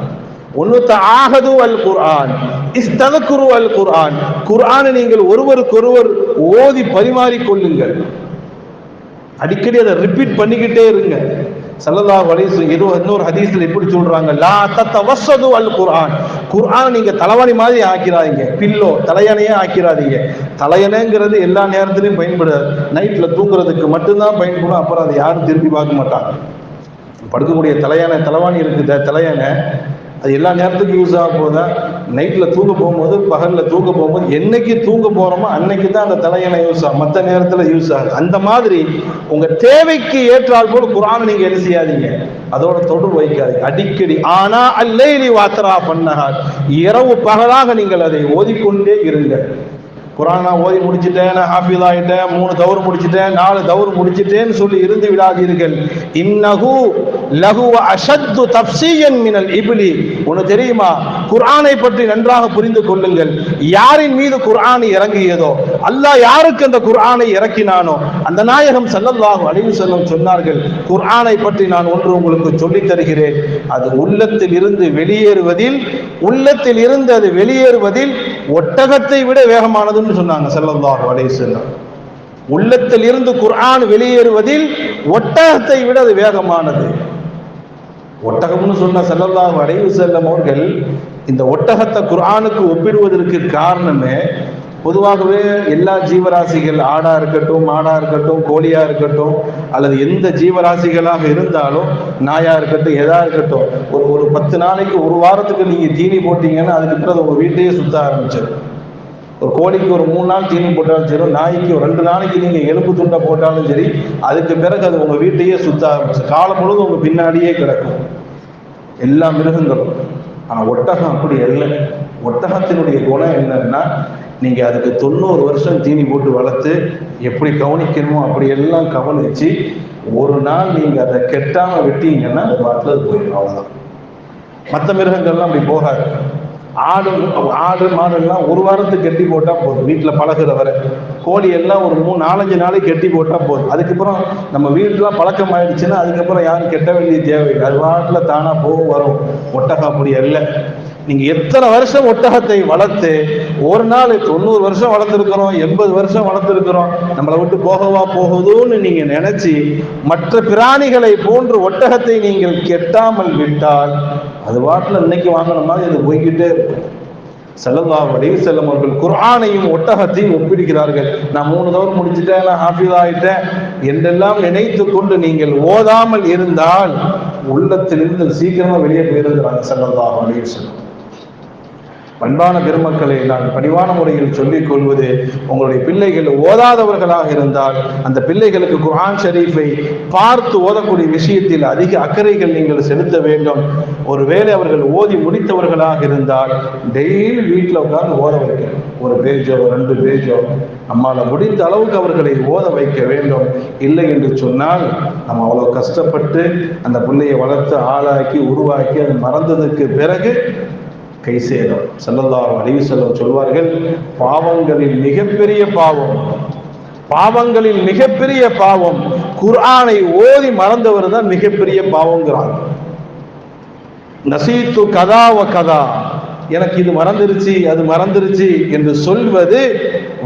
ஒன்னு, தஆஹது அல் குர்ஆன் இஸ்தذ்குரு அல் குர்ஆன். குர்ஆனை நீங்கள் ஒருவருக்கொருவர் ஓதி பரிமாறிக்கொள்ளுங்கள். அடிக்கடி அதை ரிப்பீட் பண்ணிக்கிட்டே இருங்க. ஸல்லல்லாஹு அலைஹி வஸல்லம் இன்னொரு ஹதீஸ்ல எப்படி சொல்றாங்க, லா ததவஸ்ஸது அல் குர்ஆன். குர்ஆன் நீங்க தலைவணி மாதிரி ஆக்கிறாதீங்க, பில்லோ தலையணையே ஆக்கிறாதீங்க. தலையணைங்கிறது எல்லா நேரத்திலையும் பயன்படாது, நைட்ல தூங்குறதுக்கு மட்டும்தான் பயன்படும். அப்புறம் அதை யாரும் திரும்பி பார்க்க மாட்டாங்க. படுக்கக்கூடிய தலைவாணி இருக்குது, தலையணை, அது எல்லா நேரத்துக்கும் யூஸ் ஆக போதா? நைட்டில் தூங்க போகும்போது, பகலில் தூங்க போகும்போது, என்னைக்கு தூங்க போகிறோமோ அன்னைக்கு தான் அந்த தலையணை யூஸ் ஆகும், மற்ற நேரத்தில் யூஸ் ஆகுது. அந்த மாதிரி உங்கள் தேவைக்கு ஏற்றால் போல் குர்ஆனை நீங்கள் என்ன செய்யாதீங்க, அதோட தொடர்பு வைக்காதீங்க. அடிக்கடி ஆனா அல்லைலி வாத்ரா பண்ணஹார், இரவு பகலாக நீங்கள் அதை ஓதிக்கொண்டே இருங்க. குர்ஆனை ஓதி முடிச்சுட்டேன், நான் ஹாஃபிஸ் ஆகிட்டேன், 3 தௌர் முடிச்சுட்டேன், 4 தௌர் முடிச்சுட்டேன்னு சொல்லி இருந்து விடாதீர்கள். இன்னஹு லஹு அஷத்து தஃப்ஸீயன் மினல் இப்லி. ஒன்று தெரியுமா? குர்ஆனை பற்றி நன்றாக புரிந்து கொள்ளுங்கள். யாரின் மீது குர்ஆன் இறங்கியதோ, அல்லாஹ் யாருக்கு அந்த குர்ஆனை இறக்கினானோ, அந்த நாயகம் ஸல்லல்லாஹு அலைஹி வஸல்லம் சொன்னார்கள், குர்ஆனை பற்றி நான் ஒன்று உங்களுக்கு சொல்லித் தருகிறேன். அது உள்ளத்தில் இருந்து வெளியேறுவதில் ஒட்டகத்தை விட வேகமானதுன்னு சொன்னாங்க ஸல்லல்லாஹு அலைஹி வஸல்லம். உள்ளத்தில் இருந்து குர்ஆன் வெளியேறுவதில் ஒட்டகத்தை விட அது வேகமானது. ஒட்டகம்னு சொன்ன ஸல்லல்லாஹு அலைஹி வஸல்லம் அவர்கள் இந்த ஒட்டகத்தை குர்ஆனுக்கு ஒப்பிடுவதற்கு காரணமே, பொதுவாகவே எல்லா ஜீவராசிகள், ஆடா இருக்கட்டும், மாடா இருக்கட்டும், கோழியா இருக்கட்டும், அல்லது எந்த ஜீவராசிகளாக இருந்தாலும், நாயா இருக்கட்டும், எதா இருக்கட்டும், ஒரு 10 நாளைக்கு, ஒரு வாரத்துக்கு நீங்க தீனி போட்டீங்கன்னா அதுக்கு பிறகு உங்க வீட்டையே சுத்த ஆரம்பிச்சிடும். ஒரு கோழிக்கு ஒரு 3 நாள் தீனி போட்டாலும் சரி, நாய்க்கு ஒரு 2 நாளைக்கு நீங்க எலும்பு துண்டை போட்டாலும் சரி, அதுக்கு பிறகு அது உங்க வீட்டையே சுத்த ஆரம்பிச்சு, காலம் முழுவதும் உங்க பின்னாடியே கிடக்கும் எல்லா மிருகங்களும். ஆனா ஒட்டகம் அப்படி இல்லை. ஒட்டகத்தினுடைய குணம் என்னன்னா, நீங்க அதுக்கு 90 வருஷம் தீனி போட்டு வளர்த்து எப்படி கவனிக்கணுமோ அப்படி எல்லாம் கவனிச்சு, ஒரு நாள் நீங்க அதை கெட்டாம விட்டீங்கன்னா அது பாட்டில் அது போயிடும், அவ்வளவுதான். மற்ற மிருகங்கள்லாம் அப்படி போகாது. ஆடு மாடுலாம் ஒரு வாரத்துக்கு கெட்டி போட்டா போதும், வீட்டில் பழகிற வரை. கோழி எல்லாம் ஒரு 3-4 நாளைக்கு கெட்டி போட்டா போதும். அதுக்கப்புறம் நம்ம வீட்டுலாம் பழக்கம் ஆயிடுச்சுன்னா அதுக்கப்புறம் யாரும் கெட்ட வேண்டிய தேவையில்லை, அது வாட்டில் தானா போகும் வரும். ஒட்டகம் அப்படி இல்லை. நீங்க எத்தனை வருஷம் ஒட்டகத்தை வளர்த்து, ஒரு நாள் 90 வருஷம் வளர்த்துருக்கிறோம், 80 வருஷம் வளர்த்துருக்கிறோம், நம்மளை விட்டு போகவா போகுதுன்னு நீங்க நினைச்சு மற்ற பிராணிகளை போன்று ஒட்டகத்தை நீங்கள் கெட்டாமல் விட்டால் அது வாட்டில் இன்னைக்கு வாங்கின மாதிரி அது போய்கிட்டே இருக்கும். ஸல்லல்லாஹு அலைஹி வஸல்லம் அவர்கள் குர்ஆனையும் ஒட்டகத்தையும் ஒப்பிடுகிறார்கள். நான் 3 தௌர் முடிச்சுட்டேன், நான் ஹாஃபிஸ் ஆகிட்டேன் என்றெல்லாம் நினைத்து கொண்டு நீங்கள் ஓதாமல் இருந்தால் உள்ளத்திலிருந்து சீக்கிரமா வெளியே போயிருக்கிறாங்க ஸல்லல்லாஹு அலைஹி வஸல்லம். அன்பான பெருமக்களை நான் பணிவான முறையில் சொல்லிக் கொள்வது, உங்களுடைய பிள்ளைகள் ஓதாதவர்களாக இருந்தால் அந்த பிள்ளைகளுக்கு குர்ஆன் ஷரீஃபை பார்த்து ஓதக்கூடிய விஷயத்தில் அதிக அக்கறைகள் நீங்கள் செலுத்த வேண்டும். ஒருவேளை அவர்கள் ஓதி முடித்தவர்களாக இருந்தால் டெய்லி வீட்டில் உட்கார்ந்து ஓத வைக்கணும். ஒரு பேஜோ 2 பேஜோ நம்மால் முடிந்த அளவுக்கு அவர்களை ஓத வைக்க வேண்டும். இல்லை என்று சொன்னால் நம்ம அவ்வளோ கஷ்டப்பட்டு அந்த பிள்ளையை வளர்த்து ஆளாக்கி உருவாக்கி அது மறந்ததுக்கு பிறகு கை சேரும். ஸல்லல்லாஹு அலைஹி வஸல்லம் சொல்வார்கள், பாவங்களில் மிகப்பெரிய பாவம் குர்ஆனை ஓதி மறந்தவர் தான் மிகப்பெரிய பாவங்கிறாங்க. நசீத்து கதா வ கதா, எனக்கு இது மறந்துருச்சு அது மறந்துருச்சு என்று சொல்வது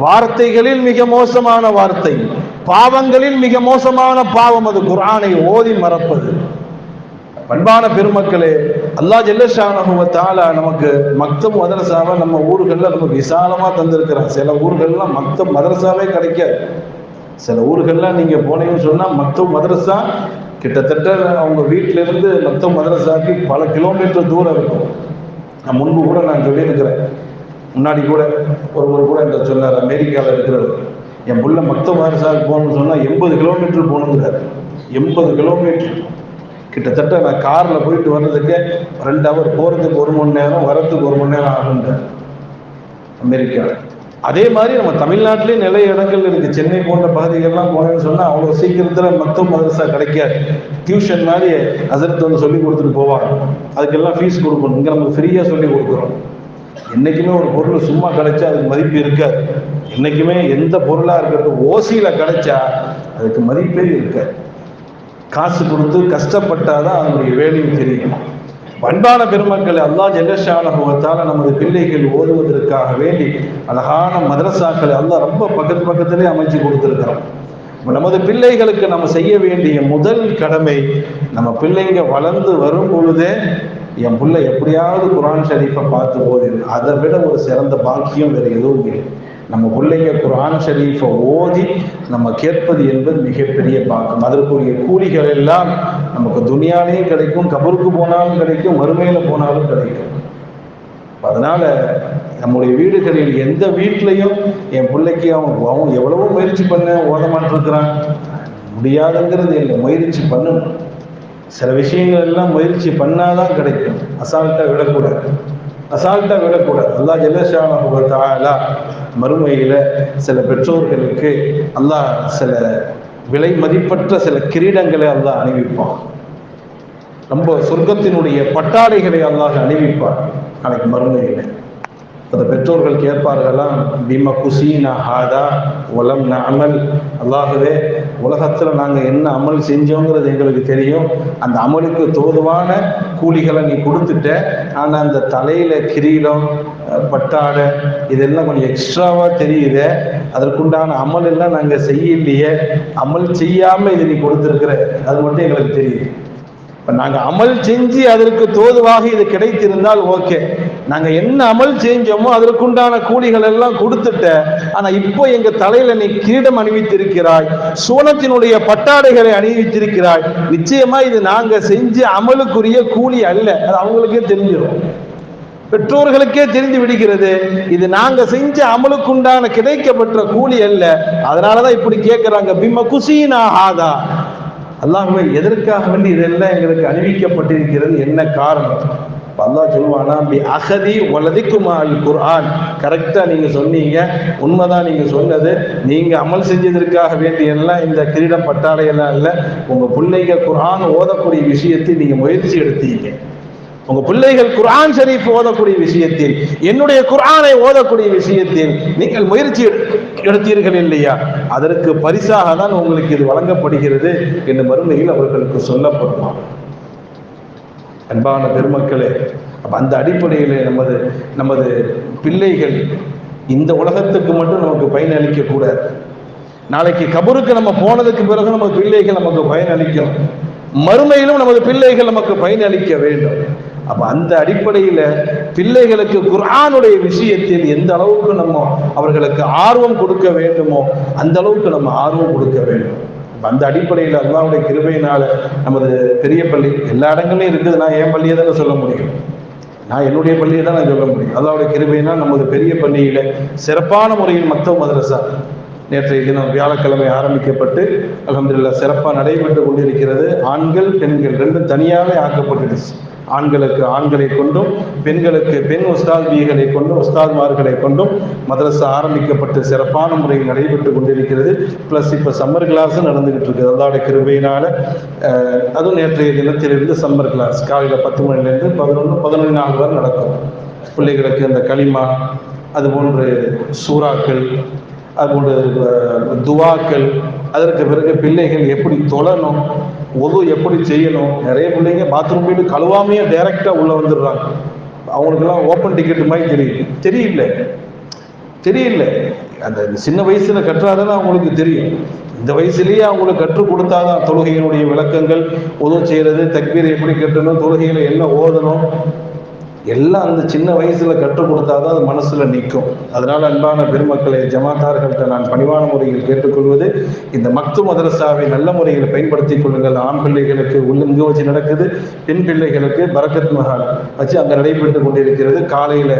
வார்த்தைகளில் மிக மோசமான வார்த்தை, பாவங்களில் மிக மோசமான பாவம் அது குர்ஆனை ஓதி மறப்பது. அன்பான பெருமக்களே, அல்லாஹ் ஜல்ல ஷானஹு வ தஆலா நமக்கு மக்தப் மதரசாவை நம்ம ஊர்களில் நமக்கு விசாலமாக தந்திருக்கிறான். சில ஊர்கள்லாம் மக்தப் மதரசாவே கிடைக்காது. சில ஊர்கள்லாம் நீங்கள் போனீங்கன்னு சொன்னால் மக்தப் மதரசா கிட்டத்தட்ட அவங்க வீட்டிலிருந்து மக்தப் மதரசாக்கு பல கிலோமீட்டர் தூரம் இருக்கும். நான் முன்பு கூட நான் சொல்லியிருக்கிறேன், முன்னாடி கூட ஒருவர் கூட என்ற சொன்னார், அமெரிக்காவில் இருக்கிறவர், என் புள்ள மக்தப் மதரசாவுக்கு போகணும்னு சொன்னால் 80 கிலோமீட்டர் போகணுங்கிறார். 80 கிலோமீட்டர் கிட்டத்தட்ட நான் காரில் போயிட்டு வர்றதுக்கு 2 ஹவர், போகிறதுக்கு 1 மணி நேரம், வரத்துக்கு 1 மணி நேரம் ஆகுன்றார் அமெரிக்காவில். அதே மாதிரி நம்ம தமிழ்நாட்டிலே நிறைய இடங்கள் இருக்குது. சென்னை போன்ற பகுதிகள்லாம் போனேன்னு சொன்னால் அவ்வளோ சீக்கிரத்தில் மக்தப் மதரசா கிடைக்காது. டியூஷன் மாதிரி ஹஸரத் வந்து சொல்லி கொடுத்துட்டு போவாங்க. அதுக்கெல்லாம் ஃபீஸ் கொடுக்கணும். இங்கே நம்ம ஃப்ரீயாக சொல்லி கொடுக்குறோம். என்றைக்குமே ஒரு பொருள் சும்மா கிடைச்சா அதுக்கு மதிப்பு இருக்காது. என்றைக்குமே எந்த பொருளாக இருக்கிறது ஓசியில் கிடைச்சா அதுக்கு மதிப்பே இருக்காது. காசு கொடுத்து கஷ்டப்பட்டாதான் அதனுடைய வேலையும் தெரியும். அன்பான பெருமக்களை, அல்லாஹ் ஜல்ல ஷானஹு வ தஆலா நமது பிள்ளைகள் ஓதுவதற்காக வேண்டி அழகான மதரசாக்களை அல்லாஹ் ரொம்ப பக்கத்திலே அமைச்சு கொடுத்திருக்கிறோம். நமது பிள்ளைகளுக்கு நம்ம செய்ய வேண்டிய முதல் கடமை, நம்ம பிள்ளைங்க வளர்ந்து வரும் பொழுதே என் பிள்ளை எப்படியாவது குர்ஆன் ஷரீஃபை பார்த்து ஓதிடு. அதை விட ஒரு சிறந்த பாக்கியம் வேறு எதுவும் இல்லை. நம்ம பிள்ளைங்க குர்ஆன் ஷரீஃபை ஓதி நம்ம கேட்பது என்பது மிகப்பெரிய பாக்கியம். அதற்குரிய கூலிகள் எல்லாம் நமக்கு துனியாலையும் கிடைக்கும், கபருக்கு போனாலும் கிடைக்கும், மறுமையில் போனாலும் கிடைக்கும். அதனால நம்முடைய வீடுகளில் எந்த வீட்லையும் என் பிள்ளைக்கு அவன் எவ்வளவோ முயற்சி பண்ண ஓத மாட்டிருக்கிறான் முடியாதுங்கிறது இல்லை. முயற்சி பண்ணணும். சில விஷயங்கள் எல்லாம் முயற்சி பண்ணாதான் கிடைக்கும். அசால்ட்டாக விடக்கூடாது. அல்லாஹ் ஜல்ல ஷானஹு வ தஆலா மறுமையில் சில பெற்றோர்களுக்கு அல்லாஹ் சில விலை மதிப்பற்ற சில கிரீடங்களை அல்லாஹ் அணிவிப்பான். ரொம்ப சொர்க்கத்தினுடைய பட்டாடைகளை அல்லாஹ் அணிவிப்பான் நாளைக்கு மறுமையில். அந்த பெற்றோர்கள் கேட்பார்களாம், பிம குசீனா ஹாதா வலம் நஅமல், அல்லாஹ்வே உலகத்தில் நாங்கள் என்ன அமல் செஞ்சோங்கிறது எங்களுக்கு தெரியும், அந்த அமலுக்கு தோதுவான கூலிகளை நீ கொடுத்துட்ட, ஆனால் அந்த தலையில் கிரீடம் பட்டாடை இதெல்லாம் கொஞ்சம் எக்ஸ்ட்ராவாக தெரியுது, அதற்குண்டான அமல் எல்லாம் நாங்கள் செய்யலையே, அமல் செய்யாமல் இதை நீ கொடுத்துருக்குற, அது மட்டும் எங்களுக்கு தெரியுது. இப்போ நாங்கள் அமல் செஞ்சு அதற்கு தோதுவாக இது கிடைத்திருந்தால் ஓகே, நாங்கள் என்ன அமல் செஞ்சோமோ அதற்குண்டான கூலிகள் எல்லாம் கொடுத்துட்ட, ஆனால் இப்போ எங்கள் தலையில் நீ கிரீடம் அணிவித்திருக்கிறாய், சோனத்தினுடைய பட்டாடைகளை அணிவித்திருக்கிறாய், நிச்சயமா இது நாங்கள் செஞ்ச அமலுக்குரிய கூலி அல்ல. அது அவங்களுக்கே தெரிஞ்சிடும், பெற்றோர்களுக்கே தெரிந்து விடுகிறது, இது நாங்க செஞ்ச அமலுக்குண்டான கிடைக்கப்பட்ட கூலி அல்ல. அதனாலதான் இப்படி கேட்கிறாங்க, பிம்ம குசீனா ஆதா, அல்லாஹ்வே எதற்காக வேண்டி இதெல்லாம் எங்களுக்கு அணிவிக்கப்பட்டிருக்கிறது, என்ன காரணம்? அல்லாஹ் சொல்லுவானா, பி அகதி வலதிக்குமா அல் குர்ஆன், கரெக்டா நீங்க சொன்னீங்க, உண்மைதான் நீங்க சொன்னது, நீங்க அமல் செஞ்சதற்காக வேண்டிய எல்லாம் இந்த கிரீடம் பட்டாடை எல்லாம் இல்லை, உங்க பிள்ளைங்க குர்ஆன் ஓதக்கூடிய விஷயத்தை நீங்க முயற்சி எடுத்தீங்க, உங்க பிள்ளைகள் குர்ஆன் ஷரீஃப் ஓதக்கூடிய விஷயத்தில், என்னுடைய குர்ஆனை ஓதக்கூடிய விஷயத்தில் நீங்கள் முயற்சி எடுத்தீர்கள் இல்லையா, அதற்கு பரிசாக தான் உங்களுக்கு இது வழங்கப்படுகிறது என்று மறுமையில் அவர்களுக்கு சொல்லப்படுமா. அன்பான பெருமக்களே, அந்த அடிப்படையில் நமது பிள்ளைகள் இந்த உலகத்துக்கு மட்டும் நமக்கு பயனளிக்க கூடாது. நாளைக்கு கபருக்கு நம்ம போனதுக்கு பிறகு நம்ம பிள்ளைகள் நமக்கு பயனளிக்கும், மறுமையிலும் நமது பிள்ளைகள் நமக்கு பயனளிக்க வேண்டும். அப்ப அந்த அடிப்படையில பிள்ளைகளுக்கு குர்ஆனுடைய விஷயத்தில் எந்த அளவுக்கு நம்ம அவர்களுக்கு ஆர்வம் கொடுக்க வேண்டுமோ அந்த அளவுக்கு நம்ம ஆர்வம் கொடுக்க வேண்டும். அந்த அடிப்படையில் அல்லாஹ்வுடைய கிருபையினால நமது பெரிய பள்ளி எல்லா இடங்களையும் இருக்குது, நான் என் பள்ளியை தானே சொல்ல முடியும், நான் என்னுடைய பள்ளியை தான் நான் சொல்ல முடியும். அல்லாஹ்வுடைய கிருபையினா நமது பெரிய பள்ளியில சிறப்பான முறையில் மக்தப் மதரசா நேற்றைய தினம் வியாழக்கிழமை ஆரம்பிக்கப்பட்டு அல்ஹம்துலில்லாஹ் சிறப்பாக நடைபெற்று கொண்டிருக்கிறது. ஆண்கள் பெண்கள் ரெண்டும் தனியாகவே ஆக்கப்பட்டுடுச்சு. ஆண்களுக்கு ஆண்களை கொண்டும் பெண்களுக்கு பெண் உஸ்தாத்மார்களை கொண்டும் உஸ்தாத்மார்களை கொண்டும் மதரசா ஆரம்பிக்கப்பட்டு சிறப்பான முறையில் நடைபெற்று கொண்டிருக்கிறது. ப்ளஸ் இப்போ சம்மர் கிளாஸும் நடந்துகிட்டு இருக்குது அல்லாஹ்வுடைய கிருபையினால. அதுவும் நேற்றைய தினத்திலிருந்து சம்மர் கிளாஸ் காலையில் 10 மணிலேருந்து 11-11 வரை நடக்கும். பிள்ளைகளுக்கு அந்த களிமா, அதுபோன்று சூறாக்கள், அதுபோன்று துவாக்கள், அதற்கு பிறகு பிள்ளைகள் எப்படி தொழணும், ஒது எப்படி செய்யணும். நிறைய பிள்ளைங்க பாத்ரூம் போயிட்டு கழுவாமையே டைரெக்டாக உள்ளே வந்துடுறாங்க. அவங்களுக்கெல்லாம் ஓப்பன் டிக்கெட் மாதிரி தெரியல. அந்த சின்ன வயசில் கற்றாதானே அவங்களுக்கு தெரியும். இந்த வயசுலேயே அவங்களுக்கு கற்றுக் கொடுத்தாதான் தொழுகையினுடைய விளக்கங்கள், ஒது செய்கிறது, தக்பீர் எப்படி கட்டணும், தொழுகையில் என்ன ஓதணும், எல்லாம் அந்த சின்ன வயசுல கற்றுக் கொடுத்தாதான் அது மனசுல நிற்கும். அதனால அன்பான பெருமக்களை, ஜமாத்தார்கள்ட்ட நான் பணிவான முறையில் கேட்டுக்கொள்வது, இந்த மக்தூம் மதரசாவை நல்ல முறையில் பயன்படுத்திக் கொள்ளுங்கள். ஆண் பிள்ளைகளுக்கு இங்க வச்சு நடக்குது, பெண் பிள்ளைகளுக்கு பரக்கத் மஹால் வச்சு அங்கே நடைபெற்று கொண்டிருக்கிறது. காலையில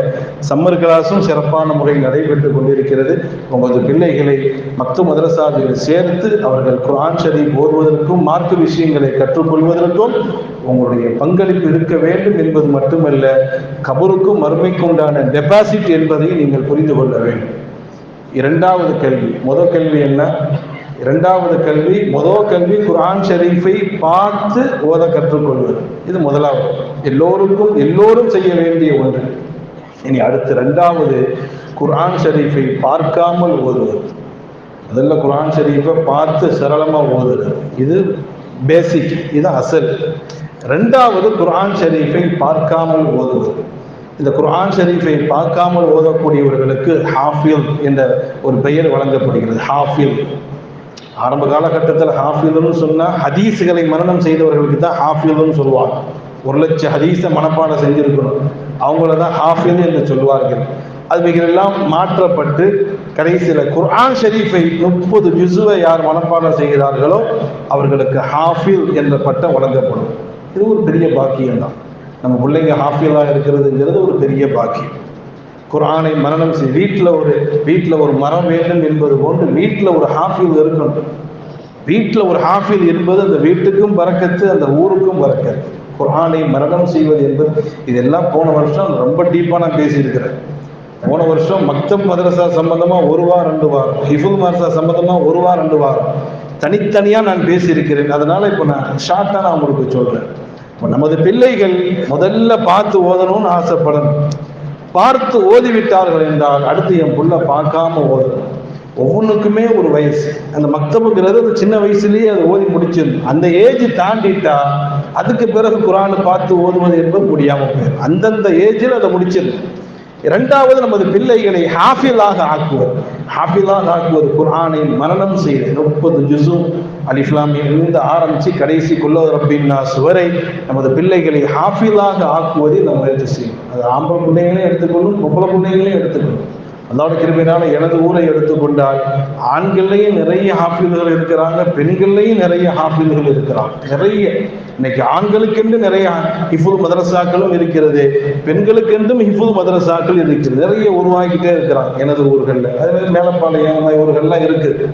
சம்மர் கிளாஸும் சிறப்பான முறையில் நடைபெற்று கொண்டிருக்கிறது. உங்களது பிள்ளைகளை மக்தூம் மதரசாவில் சேர்த்து அவர்கள் குர்ஆன் ஷரீஃப் ஓதுவதற்கும் மார்க்க விஷயங்களை கற்றுக்கொள்வதற்கும் உங்களுடைய பங்களிப்பு இருக்க வேண்டும் என்பது மட்டுமல்ல, கபருக்கும் மறுமைக்கும் உண்டான டெபாசிட் என்பதை நீங்கள் புரிந்து கொள்ள வேண்டும். இரண்டாவது கல்வி, முதல் கல்வி என்ன? இரண்டாவது கல்வி, முதல் கல்வி குர்ஆன் ஷரீஃபை பார்த்து ஓத கற்றுக்கொள்வது. இது முதலாவது, எல்லோரும் செய்ய வேண்டிய ஒன்று. இனி அடுத்து இரண்டாவது, குர்ஆன் ஷரீஃபை பார்க்காமல் ஓதுவது. முதல்ல குர்ஆன் ஷரீஃபை பார்த்து சரளமாக ஓதுறது, இது பேசிக், இது அசல். ரெண்டாவது குர்ஆன் ஷரீஃபை பார்க்காமல் ஓதுவது. இந்த குர்ஆன் ஷரீஃபை பார்க்காமல் ஓதக்கூடியவர்களுக்கு ஹாஃபில் என்ற ஒரு பெயர் வழங்கப்படுகிறது. ஹாஃபில், ஆரம்ப காலகட்டத்தில் ஹாஃபில்னு சொன்னால் ஹதீஸுகளை மனனம் செய்தவர்களுக்கு தான் ஹாஃபில்னு சொல்லுவாங்க. 1,00,000 ஹதீஸை மனப்பாடம் செஞ்சிருக்கணும், அவங்கள தான் ஹாஃபில் என்று சொல்வார்கள். அதுவைகளெல்லாம் மாற்றப்பட்டு கடைசியில் குர்ஆன் ஷரீஃபை 30 ஜுஸுவை யார் மனப்பாடம் செய்கிறார்களோ அவர்களுக்கு ஹாஃபில் என்ற பட்டம் வழங்கப்படும். இது ஒரு பெரிய பாக்கியம் தான். நம்ம பிள்ளைங்க ஹாஃபிலாக இருக்கிறதுங்கிறது ஒரு பெரிய பாக்கியம். குர்ஆனை மனனம் செய், வீட்டில் ஒரு மரம் வேண்டும் என்பது போன்று வீட்டில் ஒரு ஹாஃபில் இருக்கணும். வீட்டில் ஒரு ஹாஃபில் என்பது அந்த வீட்டுக்கும் பரக்கத்து, அந்த ஊருக்கும் பரக்கத்து. குர்ஆனை மனனம் செய்வது என்பது இதெல்லாம் போன வருஷம் ரொம்ப டீப்பாக நான் பேசியிருக்கிறேன். போன வருஷம் மக்தப் மதரசா சம்பந்தமாக 1 வாரம் 2 வாரம், ஹிஃபுல் மதரசா சம்பந்தமாக 1 வாரம் 2 வாரம் தனித்தனியாக நான் பேசியிருக்கிறேன். அதனால இப்போ நான் ஷார்ட்டாக நான் உங்களுக்கு சொல்கிறேன். இப்போ நமது பிள்ளைகள் முதல்ல பார்த்து ஓதணும்னு ஆசைப்படணும். பார்த்து ஓதிவிட்டார்கள் என்றால் அடுத்து என் புள்ள பார்க்காம ஓதணும். ஒவ்வொன்றுக்குமே ஒரு வயசு, அந்த மக்தபுங்கிறது அந்த சின்ன வயசுலேயே அதை ஓதி முடிச்சிடணும். அந்த ஏஜ் தாண்டிட்டா அதுக்கு பிறகு குர்ஆனை பார்த்து ஓதுவது என்பது முடியாமல் போயிடும். அந்தந்த ஏஜில் அதை முடிச்சிடணும். இரண்டாவது, நமது பிள்ளைகளை ஹாஃபிலாக ஆக்குவது குர்ஆனை மனனம் செய்து 30 ஜுஸு அலிஃப் லாம் மீம் இருந்து ஆரம்பித்து கடைசி குல் ரப்பின் நாஸ் வரை நமது பிள்ளைகளை ஹாஃபிலாக ஆக்குவதை நம்ம முயற்சி செய்யணும். அது ஆம்பளை பிள்ளைகளையும் எடுத்துக்கொள்ளும், பொம்பளை பிள்ளைகளையும் எடுத்துக்கொள்ளும். அல்லாஹ்வுடைய கிருபையினால எனது ஊரை எடுத்துக்கொண்டால் ஆண்கள்லையும் நிறைய ஹாஃபில்கள் இருக்கிறாங்க, பெண்கள்லையும் நிறைய ஹாஃபில்கள் இருக்கிறாங்க. நிறைய இன்னைக்கு ஆண்களுக்கென்று நிறைய ஹிஃபுல் மதரசாக்களும் இருக்கிறது, பெண்களுக்கென்றும் ஹிஃபுல் மதரசாக்கள் இருக்கிறது. நிறைய உருவாக்கிட்டே இருக்கிறாங்க எனது ஊர்களில். அதே மாதிரி மேலப்பாளையம் ஊர்கள்லாம் இருக்குது.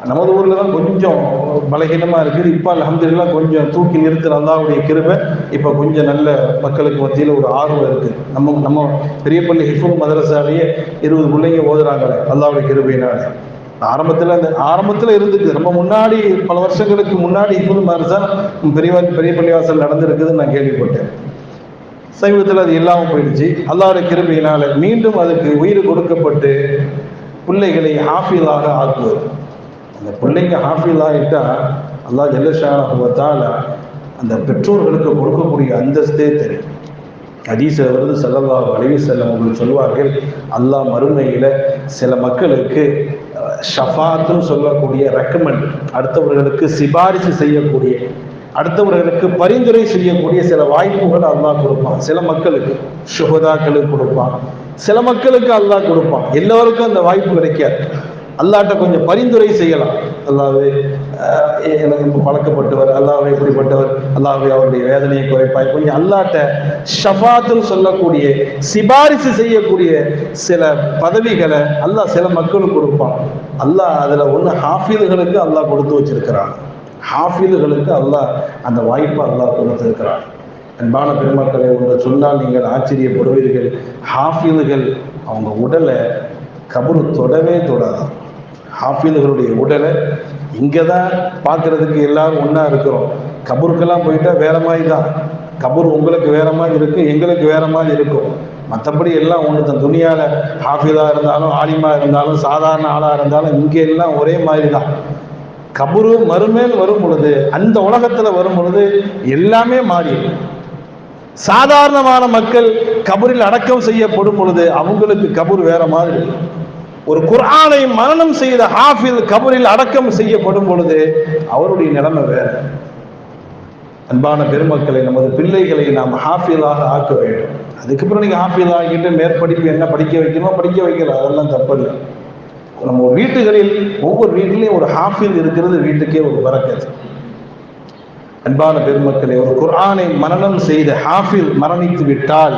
நமது ஊரில் தான் கொஞ்சம் பலகீனமாக இருக்குது. இப்போ அல்ஹம்துலில்லாஹ் கொஞ்சம் தூக்கி நிறுத்துற அல்லாஹ்வுடைய கிருபை இப்போ கொஞ்சம் நல்ல மக்களுக்கு மத்தியில் ஒரு ஆர்வம் இருக்குது. நம்ம பெரியப்பள்ளி ஹிஃபுல் மதரசாலேயே 20 பிள்ளைங்க ஓதுறாங்களே அல்லாஹ்வுடைய கிருபையினால. ஆரம்பத்தில் இருந்துச்சு. நம்ம முன்னாடி பல வருஷங்களுக்கு முன்னாடி ஹிஃபுல் மதரசா பெரிய பள்ளிவாசல் நடந்திருக்குதுன்னு நான் கேள்விப்பட்டேன். சமீபத்தில் அது இல்லாமல் போயிடுச்சு. அல்லாஹ்வுடைய கிருபையினால மீண்டும் அதுக்கு உயிர் கொடுக்கப்பட்டு பிள்ளைகளை ஹாஃபிலாக ஆக்குவது. அந்த பிள்ளைங்க ஹாஃபில் ஆகிட்டா அல்லாஹ் ஜல்ல ஷானஹு வ தஆலா அந்த பெற்றோர்களுக்கு கொடுக்கக்கூடிய அந்தஸ்தே தெரியும். ஹதீஸ்ல வருது, ஸல்லல்லாஹு அலைஹி வஸல்லம் அவர்கள் சொல்வார்கள், அல்லாஹ் மறுமையில் சில மக்களுக்கு ஷஃபாத்துன்னு சொல்லக்கூடிய ரெக்கமெண்ட், அடுத்தவர்களுக்கு சிபாரிசு செய்யக்கூடிய, அடுத்தவர்களுக்கு பரிந்துரை செய்யக்கூடிய சில வாய்ப்புகள் அல்லாஹ் கொடுப்பான். சில மக்களுக்கு ஷுஹதாக்களுக்கு கொடுப்பான், சில மக்களுக்கு அல்லாஹ் கொடுப்பான். எல்லோருக்கும் அந்த வாய்ப்பு கிடைக்காது. அல்லாஹ்ட்ட கொஞ்சம் பரிந்துரை செய்யலாம். அல்லாஹ்வே எனக்கு பழக்கப்பட்டவர், அல்லாஹ்வே இப்படிப்பட்டவர், அல்லாஹ்வே அவருடைய வேதனையை குறைப்பாய், கொஞ்சம் அல்லாஹ்ட்ட ஷஃபாத்துன்னு சொல்லக்கூடிய சிபாரிசு செய்யக்கூடிய சில பதவிகளை அல்லாஹ் சில மக்களுக்கு கொடுப்பான். அல்லாஹ் அதுல ஒன்று ஹாஃபிதுகளுக்கு அல்லாஹ் கொடுத்து வச்சிருக்கிறான். ஹாஃபிதுகளுக்கு அல்லாஹ் அந்த வாய்ப்பை அல்லாஹ் கொடுத்திருக்கிறான். அன்பான பெருமக்களை ஒன்று சொன்னால் நீங்கள் ஆச்சரியப்படுவீர்கள். ஹாஃபிதுகள் அவங்க உடலை கபரு தொடவே தொடாதான். ஹாஃபிதுகளுடைய உடலை இங்கே தான் பார்க்கறதுக்கு எல்லாரும் ஒன்றா இருக்கிறோம். கபருக்கெல்லாம் போயிட்டா வேற மாதிரி தான். கபர் உங்களுக்கு வேற மாதிரி இருக்கும், எங்களுக்கு வேற மாதிரி இருக்கும். மற்றபடி எல்லாம் ஒன்று தான். துனியாவில் ஹாஃபிதா இருந்தாலும் ஆலிமா இருந்தாலும் சாதாரண ஆளாக இருந்தாலும் இங்கே எல்லாம் ஒரே மாதிரி தான். கபரு மறுமேல் வரும் பொழுது, அந்த உலகத்தில் வரும் பொழுது எல்லாமே மாறி, சாதாரணமான மக்கள் கபரில் அடக்கம் செய்யப்படும் பொழுது அவங்களுக்கு கபர் வேற மாதிரி. ஒரு குர்ஆனை மனனம் செய்த ஹாஃபில் கபரில் அடக்கம் செய்யப்படும் பொழுது அவருடைய நிலைமை வேற. அன்பான பெருமக்களை, நமது பிள்ளைகளை நாம் ஹாஃபிலாக ஆக்க வேண்டும். அதுக்கப்புறம் நீங்க ஹாஃபில் ஆகிட்டு மேற்படிப்பு என்ன படிக்க வைக்கணுமோ படிக்க வைக்கலாம், அதெல்லாம் தப்பில்லை. நம்ம வீட்டுகளில் ஒவ்வொரு வீட்டிலையும் ஒரு ஹாஃபில் இருக்கிறது வீட்டுக்கே ஒரு பரக்கத்து. அன்பான பெருமக்களே, ஒரு குர்ஆனை மனனம் செய்த ஹாஃபில் மரணித்து விட்டால்,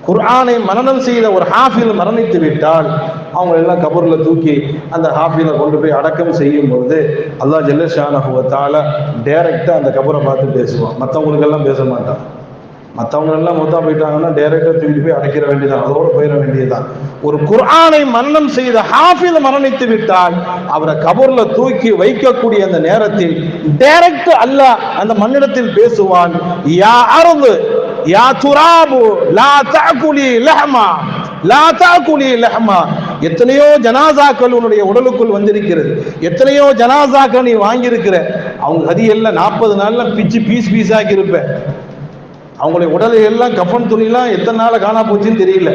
குர்ஆனை மனனம் செய்த ஒரு ஹாஃபில் மரணித்து விட்டால் அவங்க எல்லாம் கபூர்ல தூக்கி அந்த ஹாஃபிலை கொண்டு போய் அடக்கம் செய்யும் பொழுது அல்லாஹ் ஜல்ல ஷானஹு வ தஆலா டைரக்டா அந்த கபரை பார்த்து பேசுவான். மற்றவங்களுக்கு எல்லாம் பேச மாட்டான். மற்றவங்க எல்லாம் மொத்தம் போயிட்டாங்கன்னா டைரக்டா தூக்கி போய் அடைக்கிற வேண்டியதான், அதோட போயிட வேண்டியதுதான். ஒரு குர்ஆனை மனனம் செய்த ஹாஃபில் மரணித்து விட்டால் அவரை கபூர்ல தூக்கி வைக்கக்கூடிய அந்த நேரத்தில் டைரக்ட் அல்லாஹ் அந்த மண்ணிடத்தில் பேசுவான். யா அர்து யா துராபு லா தஅகுலி லஹமா லா தஅகுலி லஹமா. எத்தனையோ ஜனாசாக்கள் உன்னுடைய உடலுக்குள் வந்திருக்கிறது, எத்தனையோ ஜனாசாக்கள் நீ வாங்கியிருக்கிற. அவங்க ஹதியெல்லாம் 40 நாள்ல பிச்சு பீஸ் பீஸாக்கி இருப்ப. அவங்களுடைய உடலை எல்லாம் கஃபன் துணிலாம் எத்தனை நாள காணா போச்சுன்னு தெரியல.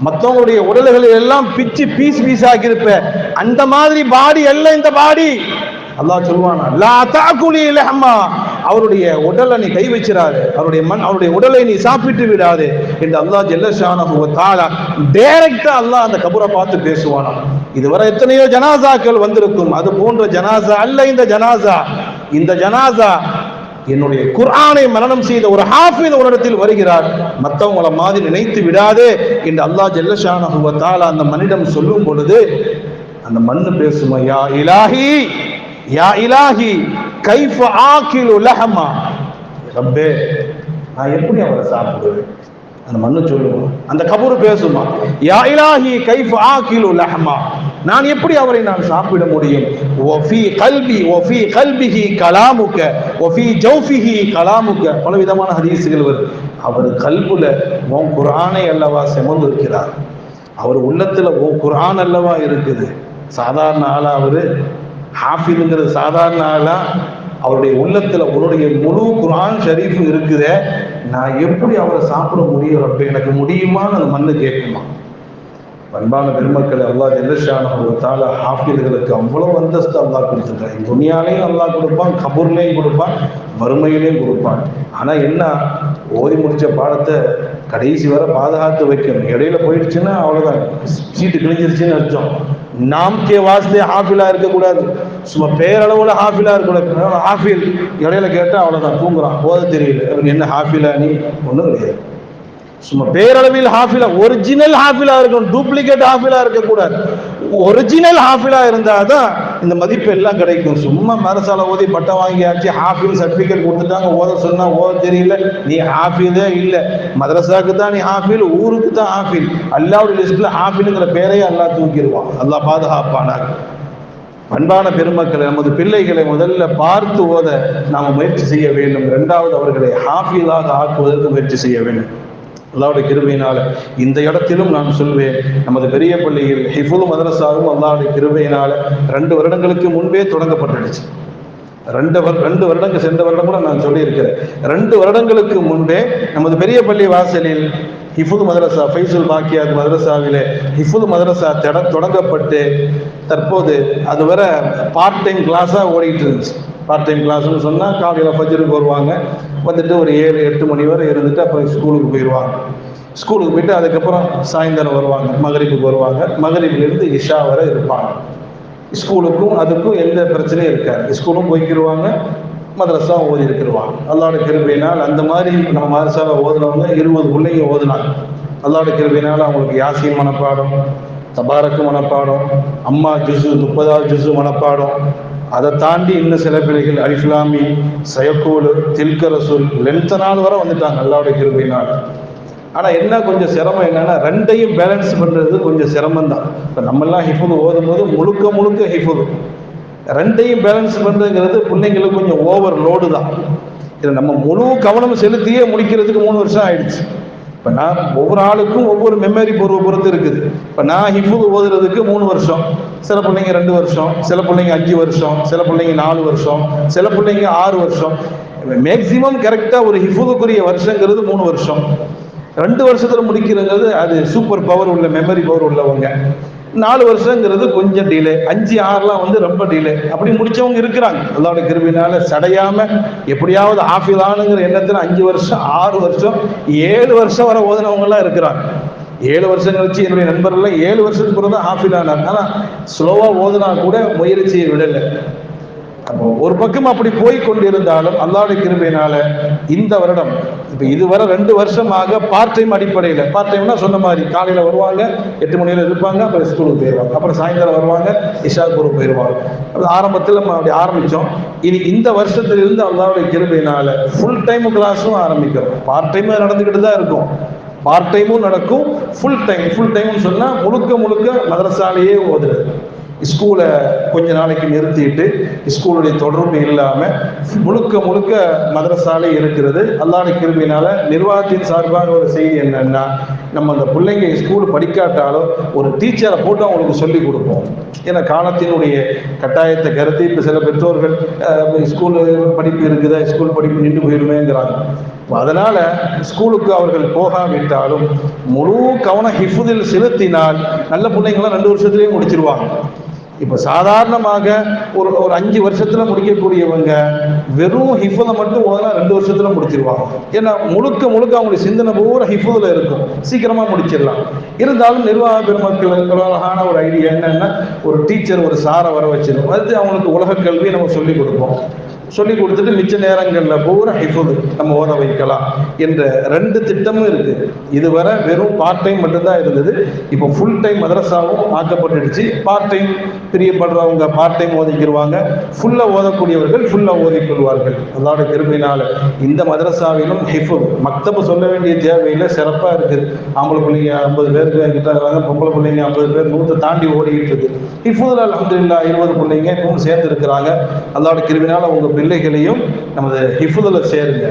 மற்றவங்களுடைய உடல்களை எல்லாம் பிச்சு பீஸ் பீஸ் ஆக்கியிருப்ப. அந்த மாதிரி பாடி எல்லாம் இந்த பாடி. அல்லாஹ் சொல்வானா லா தஅகுலி லஹமா, அவருடைய உடலை நீ கை வச்சிராது, அவருடைய உடலை நீ சாப்பிட்டு விடாது என்று அல்லாஹ் ஜல்ல ஷானஹு வ தஆலா டைரக்டா அல்லாஹ் அந்த கபரை பார்த்து பேசுவானா. இதுவரை எத்தனையோ ஜனாசாக்கள் வந்திருக்கும், அது போன்ற ஜனாசா அல்ல இந்த ஜனாசா. இந்த ஜனாசா என்னுடைய குர்ஆனை மரணம் செய்த ஒரு ஹாஃபிஸ் ஒரு இடத்தில் வருகிறார், மற்றவங்களை மாதிரி நினைத்து விடாதே என்று அல்லாஹ் ஜல்ல ஷானஹு வ தஆலா அந்த மனிதம் சொல்லும் பொழுது அந்த மண்ணு பேசுமா, யா இலாஹி யா இலாஹி கைஃப ஆகிலு லஹமா. ரப்பே, நான் எப்படி அவரை சாப்பிடுவேன்? அந்த மண்ணு சொல்லுமா, அந்த கபூர் பேசுமா, யா இலாஹி கைஃப ஆகிலு லஹமா, நான் எப்படி அவரை நான் சாப்பிட முடியும்? வஃபி கல்பி வஃபி கல்பிஹி கலாமுக வஃபி ஜௌஃபிஹி கலாமுக. பல விதமான ஹதீஸ்கள் வருது. அவர் கல்புல உன் குர்ஆனை அல்லவா சுமந்து இருக்கிறார், அவர் உள்ளத்துல உன் குர்ஆன் அல்லவா இருக்குது. சாதாரண ஆளா அவரு? ஹாஃபிதுங்கிறது சாதாரண ஆளா? அவருடைய உள்ளத்துல உன்னுடைய முழு குர்ஆன் ஷரீஃப் இருக்குதே, நான் எப்படி அவரை சாப்பிட முடியும்? அப்ப எனக்கு முடியுமான்னு அந்த மண்ணு கேட்குமா? அன்பான பெருமக்களை, அல்லாஹ் ஜல்ல ஷானஹு வ தஆலா ஹாஃபிதுகளுக்கு அவ்வளவு அந்தஸ்து அல்லாஹ் கொடுத்துருக்கான். துனியாலையும் அல்லாஹ் கொடுப்பான், கபூர்லையும் கொடுப்பான், மறுமையிலையும் கொடுப்பான். ஆனா என்ன, ஓதி முடிச்ச பாடத்தை கடைசி வரை பாதுகாத்து வைக்கணும். இடையில போயிடுச்சுன்னா அவ்வளவுதான், சீட்டு கிழிஞ்சிருச்சுன்னு அர்த்தம். நாம்கே வாஸ்தே ஹாஃபிலா இருக்கக்கூடாது, சும்மா பேரளவுல ஹாஃபிலா இருக்கக்கூடாது. ஹாஃபில் இடையில கேட்டா அவ்வளவுதான், தூங்குறான், போத தெரியல, என்ன ஹாஃபிலா நீ? ஒண்ணும் கிடையாது. சும்மா பேரளவில் ஹாஃபிலா, ஒரிஜினல் ஹாஃபிலா இருக்கணும், டூப்ளிகேட் ஹாஃபிலா இருக்கக்கூடாது. ஒரிஜினல் ஹாஃபிலா இருந்தாதான் இந்த மதிப்பு எல்லாம் கிடைக்கும். சும்மா மரசால ஓதி பட்டம் வாங்கியாச்சு, ஹாஃபில் சர்டிபிகேட் கொடுத்துட்டாங்க, ஓத சொன்னா ஓத தெரியல, நீ ஹாஃபிலே இல்லை. மதரசாக்கு தான் நீ ஹாஃபில், ஊருக்கு தான் ஹாஃபில். அல்லாஹ்வுடைய லிஸ்ட்ல ஹாஃபிலுங்கிற பேரையே அல்லாஹ் தூக்கிடுவான். அல்லாஹ் பாதுகாப்பானார். அன்பான பெருமக்களை, நமது பிள்ளைகளை முதல்ல பார்த்து ஓத நாம் முயற்சி செய்ய வேண்டும். இரண்டாவது, அவர்களை ஹாஃபிலாக ஆக்குவதற்கு முயற்சி செய்ய வேண்டும். அல்லாஹ்வுடைய கிருபையினால இந்த இடத்திலும் நான் சொல்வேன், நமது பெரிய பள்ளியில் ஹிஃபுல் மதரசாவும் அல்லாஹ்வுடைய கிருபையினால 2 வருடங்களுக்கு முன்பே தொடங்கப்பட்டுடுச்சு. 2 வருடங்கள், சென்ற வருடம் கூட நான் சொல்லியிருக்கிறேன். 2 வருடங்களுக்கு முன்பே நமது பெரிய பள்ளி வாசலில் ஹிஃபுல் மதரசா, ஃபைசுல் பாக்கியாத் மதரசாவிலே ஹிஃபுல் மதரசா தொடங்கப்பட்டு தற்போது அது வர பார்ட் டைம் கிளாஸாக ஓடிட்டு இருந்துச்சு. பார்ட் டைம் கிளாஸ்ன்னு சொன்னால் காலையில் ஃபஜ்ருக்கு வருவாங்க, வந்துட்டு ஒரு 7-8 மணி வரை இருந்துட்டு அப்புறம் ஸ்கூலுக்கு போயிடுவாங்க. ஸ்கூலுக்கு போயிட்டு அதுக்கப்புறம் சாயந்தரம் வருவாங்க, மகரிப்புக்கு வருவாங்க, மகரிப்பிலிருந்து இஷா வரை இருப்பாங்க. ஸ்கூலுக்கும் அதுக்கும் எந்த பிரச்சனையும் இருக்காது. ஸ்கூலும் போய்க்கிடுவாங்க, மதரசாவும் ஓதி இருக்கிறவாங்க. அல்லாஹ்வுடைய கிருபையினால் அந்த மாதிரி நம்ம மதரசாவை ஓதுனவங்க 20 பிள்ளைங்க ஓதுனாங்க. அல்லாஹ்வுடைய கிருபையினால் அவங்களுக்கு யாசீன் மனப்பாடம், தபாரக்கு மனப்பாடம், அம்மா ஜுஸு 30வது ஜுஸு மனப்பாடம். அதை தாண்டி இன்னும் சில பிள்ளைகள் அலிஃப்லாமி, சயக்கூலு, தில்க ரசூல் லென்த்த நாள் வரை வந்துட்டாங்க அல்லாஹ்வுடைய கிருபையினால். ஆனால் என்ன கொஞ்சம் சிரமம் என்னன்னா, ரெண்டையும் பேலன்ஸ் பண்ணுறது கொஞ்சம் சிரமம் தான். இப்போ நம்மெல்லாம் ஹிஃபுது ஓதும் போது முழுக்க முழுக்க ஹிஃபுது, ரெண்டையும் பேலன்ஸ் பண்ணுறதுங்கிறது பிள்ளைங்களுக்கு கொஞ்சம் ஓவர் லோடு தான். இதை நம்ம முழு கவனம் செலுத்தியே முடிக்கிறதுக்கு 3 வருஷம் ஆயிடுச்சு. இப்போ நான் ஒவ்வொரு ஆளுக்கும் ஒவ்வொரு மெமரி பொறுத்து இருக்குது. இப்போ நான் ஹிஃபுது ஓதுறதுக்கு 3 வருஷம், சில பிள்ளைங்க 2 வருஷம், சில பிள்ளைங்க 5 வருஷம், சில பிள்ளைங்க 4 வருஷம், சில பிள்ளைங்க 6 வருஷம். மேக்சிமம் கரெக்டாக ஒரு ஹிஃபுதுக்குரிய வருஷங்கிறது 3 வருஷம். 2 வருஷத்துல முடிக்கிறதுங்கிறது அது சூப்பர் பவர் உள்ள மெமரி பவர் உள்ளவங்க. 4 வருஷங்கிறது கொஞ்சம் டிலே, 5, 6லாம் வந்து ரொம்ப டிலே. அப்படி முடிச்சவங்க இருக்கிறாங்க. அல்லாஹ்வுடைய கிருபையினால சடையாம எப்படியாவது ஆஃபிலானுங்கிற எண்ணத்துல 5 வருஷம், 6 வருஷம், 7 வருஷம் வரை ஓதுனவங்க எல்லாம் இருக்கிறாங்க. 7 வருஷம் கழிச்சு என்னுடைய நண்பர்கள் 7 வருஷத்துக்கு பிறகு தான் ஆஃபிலானார். ஆனா ஸ்லோவா ஓதுனா கூட முயற்சியை விடலை. அப்போ ஒரு பக்கம் அப்படி போய் கொண்டிருந்தாலும் அல்லாஹ்வுடைய கிருபையினால இந்த வருடம் இப்போ இதுவரை 2 வருஷமாக பார்ட் டைம் அடிப்படையில், பார்ட் டைம்னா சொன்ன மாதிரி காலையில் வருவாங்க, 8 மணி நேரம் இருப்பாங்க, அப்புறம் ஸ்கூலுக்கு போயிடுவாங்க, அப்புறம் சாயந்தரம் வருவாங்க, இஷாக்குருக்கு போயிடுவாங்க. அது ஆரம்பத்தில் நம்ம அப்படி ஆரம்பித்தோம். இனி இந்த வருஷத்திலிருந்து அல்லாஹ்வுடைய கிருபையினால ஃபுல் டைம் கிளாஸும் ஆரம்பிக்கிறோம். பார்ட் டைம் நடந்துக்கிட்டு தான் இருக்கும், பார்ட் டைமும் நடக்கும், ஃபுல் டைம்னு சொன்னால் முழுக்க முழுக்க மதரசாலேயே ஓதுறது. ஸ்கூலை கொஞ்ச நாளைக்கு நிறுத்திட்டு ஸ்கூலுடைய தொடர்பு இல்லாமல் முழுக்க முழுக்க மதரசாலே இருக்கிறது. அல்லாஹ்வுடைய கிருபையினால நிர்வாகத்தின் சார்பாக ஒரு செய்தி என்னன்னா, நம்ம அந்த பிள்ளைங்க ஸ்கூல் படிக்காட்டாலும் ஒரு டீச்சரை போட்டு அவங்களுக்கு சொல்லி கொடுப்போம். ஏன்னா காலத்தினுடைய கட்டாயத்தை கருத்து இப்போ சில பெற்றோர்கள் ஸ்கூல் படிப்பு இருக்குதா, ஸ்கூல் படிப்பு நின்று போயிடுமேங்கிறாங்க. அதனால ஸ்கூலுக்கு அவர்கள் போகாவிட்டாலும் முழு கவனம் ஹிஃபுதில் செலுத்தினால் நல்ல பிள்ளைங்களாம் 2 வருஷத்துலேயே முடிச்சிருவாங்க. இப்போ சாதாரணமாக ஒரு 5 வருஷத்துல முடிக்கக்கூடியவங்க வெறும் ஹிஃபுதை மட்டும் ஓதுனா 2 வருஷத்துல முடிச்சிருவாங்க. ஏன்னா முழுக்க முழுக்க அவங்களுடைய சிந்தனை பூரா ஹிஃபுதில் இருக்கும், சீக்கிரமா முடிச்சிடலாம். இருந்தாலும் நிர்வாக பெருமக்கள் அழகான ஒரு ஐடியா என்னன்னா, ஒரு டீச்சர் ஒரு சாரை வர வச்சிடும், அது அவங்களுக்கு உலக கல்வி நம்ம சொல்லிக் கொடுப்போம். சொல்லி கொடுத்துட்டு மிச்ச நேரங்களில் பூரா ஹிஃபுது நம்ம ஓத வைக்கலாம் என்ற 2 திட்டமும் இருக்கு. இதுவரை வெறும் பார்ட் டைம் மட்டும்தான் இருந்தது. இப்போ ஃபுல் டைம் மதரசாவும் ஆக்கப்பட்டுடுச்சு. பார்ட் டைம் பிரியப்படுறவங்க பார்ட் டைம் ஓதிக்கிடுவாங்க, ஃபுல்லாக ஓதக்கூடியவர்கள் ஃபுல்லாக ஓதிக்கொள்வார்கள். அல்லாஹ்வுடைய கிருபையினால இந்த மதரசாவிலும் ஹிஃபுத் மக்தபு சொல்ல வேண்டிய தேவையில் சிறப்பாக இருக்குது. ஆம்பளை பிள்ளைங்க 50 பேருக்கு கிட்ட இருக்காங்க, பொம்பளை பிள்ளைங்க 50 பேர் 100 தாண்டி ஓடிக்கிட்டு இருக்கு. ஹிஃபுதில் அல்ஹம்துலில்லாஹ் 20 பிள்ளைங்க 3 சேர்ந்து இருக்கிறாங்க. அல்லாஹ்வுடைய கிருபையினால உங்க பிள்ளைகளையும் நமது ஹிஃபுதில் சேருங்க.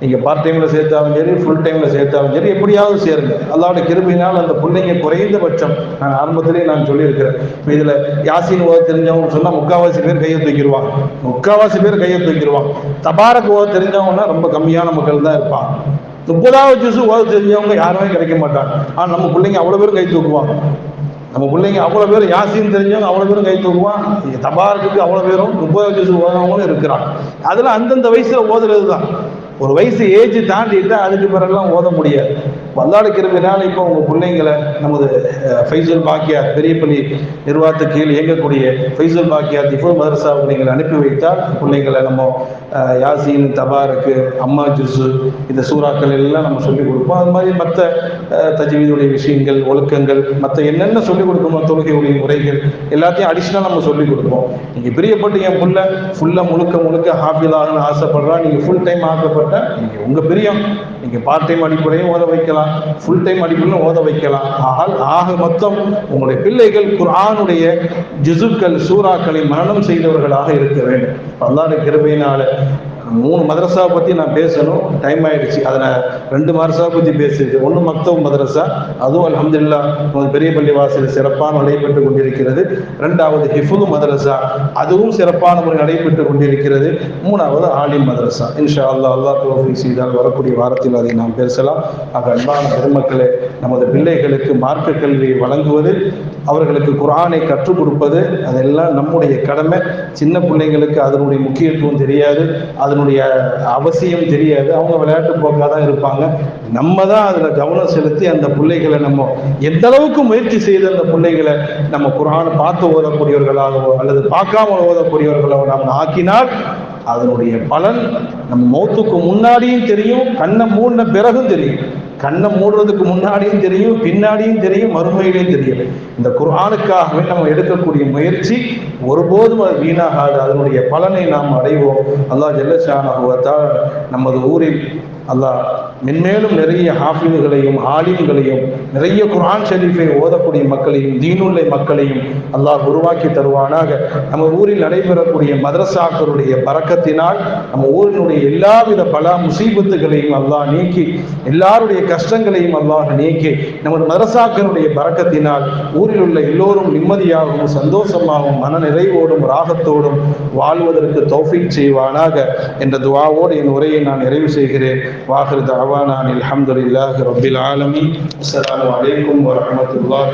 நீங்கள் பார்ட் டைமில் சேர்த்தாலும் சரி, ஃபுல் டைமில் சேர்த்தாலும் சரி, எப்படியாவது சேருங்க. அல்லாஹ்வுடைய கிருபையினால் அந்த பிள்ளைங்க குறைந்தபட்சம் நான் ஆரம்பத்திலேயே நான் சொல்லியிருக்கிறேன், இதில் யாசீன் ஓத தெரிஞ்சவங்க சொன்னால் 3/4 பேர் கையை தூக்கிடுவாங்க, 3/4 பேர் கையை தூக்கிடுவாங்க. தபாரக் ஓத தெரிஞ்சவங்கன்னா ரொம்ப கம்மியான மக்கள் தான் இருப்பாங்க. 30வது ஜுஸ் ஓத தெரிஞ்சவங்க யாருமே கிடைக்க மாட்டாங்க. ஆனால் நம்ம பிள்ளைங்க அவ்வளோ பேரும் கை தூக்குவாங்க. நம்ம பிள்ளைங்க அவ்வளோ பேரும் யாசீன் தெரிஞ்சவங்க அவ்வளோ பேரும் கை தூக்குவான். தபாரக்கு அவ்வளோ பேரும் 30வது ஜுஸ் ஓதுறவங்களும் இருக்கிறாங்க. அதெல்லாம் அந்தந்த வயசில் ஓதுறது தான். ஒரு வயசு ஏஜ் தாண்டிட்டா அதுக்கு பிறகுலாம் ஓத முடியாது. அல்லாஹ்வுடைய கிருபையினால இப்போ உங்கள் பிள்ளைங்களை நமது ஃபைசுல் பாக்கியாத் பெரியப்பள்ளி நிர்வாகத்துக்கு கீழ் இயங்கக்கூடிய ஃபைசுல் பாக்கியாத் ஹிஃபுத் மதரசாவுக்கு நீங்கள் அனுப்பி வைத்தால் பிள்ளைங்களை நம்ம யாசீன், தபாரக்கு, அம்மா ஜுஸு இந்த சூறாக்கள் எல்லாம் நம்ம சொல்லிக் கொடுப்போம். அது மாதிரி மற்ற தஜ்வீதுடைய விஷயங்கள், ஒழுக்கங்கள், மற்ற என்னென்ன சொல்லிக் கொடுக்கணும், தொழுகையுடைய முறைகள் எல்லாத்தையும் அடிஷ்னலாக நம்ம சொல்லிக் கொடுப்போம். நீங்கள் பிரியப்பட்டு என் பிள்ளை ஃபுல்லாக முழுக்க ஹாஃபிலாகனு ஆசைப்படுறா, நீங்கள் ஃபுல் டைம் ஆசைப்பட்ட நீங்கள் உங்கள் பிரியம், நீங்கள் பார்ட் டைம் அடிப்படையும் ஓத வைக்கலாம், ஃபுல் டைம் அடிப்படையும் ஓத வைக்கலாம். ஆக மொத்தம் உங்களுடைய பிள்ளைகள் குர்ஆனுடைய ஜுஸுக்கள், சூறாக்களை மனனம் செய்தவர்களாக இருக்க வேண்டும். அல்லாஹ்வுடைய கிருபையினால 3 மதரசாவை பற்றி நான் பேசணும், டைம் ஆகிடுச்சு. அதை நான் 2 மதரசாவை பற்றி பேசியிருக்கு. ஒன்று மக்தப் மதரசா, அதுவும் அல்ஹம்துலில்லாஹ் பெரிய பள்ளி வாசல் சிறப்பான நடைபெற்று கொண்டிருக்கிறது. 2வது ஹிஃபுது மதரசா, அதுவும் சிறப்பான முறை நடைபெற்று கொண்டிருக்கிறது. 3வது ஆலிம் மதரசா. இன்ஷா அல்லாஹ் அல்லாஹ் தௌஃபீக் செய்தால் வரக்கூடிய வாரத்தில் அதை நாம் பேசலாம். ஆக அன்பான பெருமக்களே, நமது பிள்ளைகளுக்கு மார்க்க கல்வியை வழங்குவது, அவர்களுக்கு குர்ஆனை கற்றுக் கொடுப்பது, அதெல்லாம் நம்முடைய கடமை. சின்ன பிள்ளைங்களுக்கு அதனுடைய முக்கியத்துவம் தெரியாது, அது அதனுடைய அவசியம் தெரியாது. அவங்க விளையாட்டு போக்காக தான் இருப்பாங்க. நம்ம தான் அதில் கவனம் செலுத்தி அந்த பிள்ளைகளை நம்ம எந்த அளவுக்கு முயற்சி செய்து அந்த பிள்ளைகளை நம்ம குர்ஆன் பார்த்து ஓதக்கூடியவர்களாகவோ அல்லது பார்க்காம ஓதக்கூடியவர்களாகவோ நாம் ஆக்கினால் அதனுடைய பலன் நம்ம மௌத்துக்கு முன்னாடியும் தெரியும், கண்ணை மூடின பிறகும் தெரியும். கண்ணை மூடுறதுக்கு முன்னாடியும் தெரியும், பின்னாடியும் தெரியும், மறுமையிலையும் தெரியும். இந்த குர்ஆனுக்காகவே நம்ம எடுக்கக்கூடிய முயற்சி ஒருபோதும் அது வீணாகாது. அதனுடைய பலனை நாம் அடைவோம். அல்லாஹ் ஜல்ல ஷானஹு வ தஆலா நமது ஊரில் அல்லாஹ் மென்மேலும் நிறைய ஹாஃபிதுகளையும் ஆலிம்களையும் நிறைய குர்ஆன் ஷரீஃபை ஓதக்கூடிய மக்களையும் தீனுள்ள மக்களையும் அல்லாஹ் உருவாக்கி தருவானாக. நம்ம ஊரில் நடைபெறக்கூடிய மதரசாக்களுடைய பரக்கத்தினால் நம்ம ஊரினுடைய எல்லாவித பல முசீபத்துகளையும் அல்லாஹ் நீக்கி எல்லாருடைய கஷ்டங்களையும் அல்லாஹ் நீக்கி நமது மதரசாக்களுடைய பரக்கத்தினால் ஊரில் உள்ள எல்லோரும் நிம்மதியாகவும் சந்தோஷமாகவும் மன நிறைவோடும் ராகத்தோடும் வாழ்வதற்கு தௌஃபீக் செய்வானாக என்ற துஆவோடு என் உரையை நான் நிறைவு செய்கிறேன். வாஹிர் தஅவானா அல்ஹம்துலில்லாஹி ரப்பில் ஆலமீன். அஸ்ஸலாமு அலைக்கும் வரஹ்மத்துல்லாஹி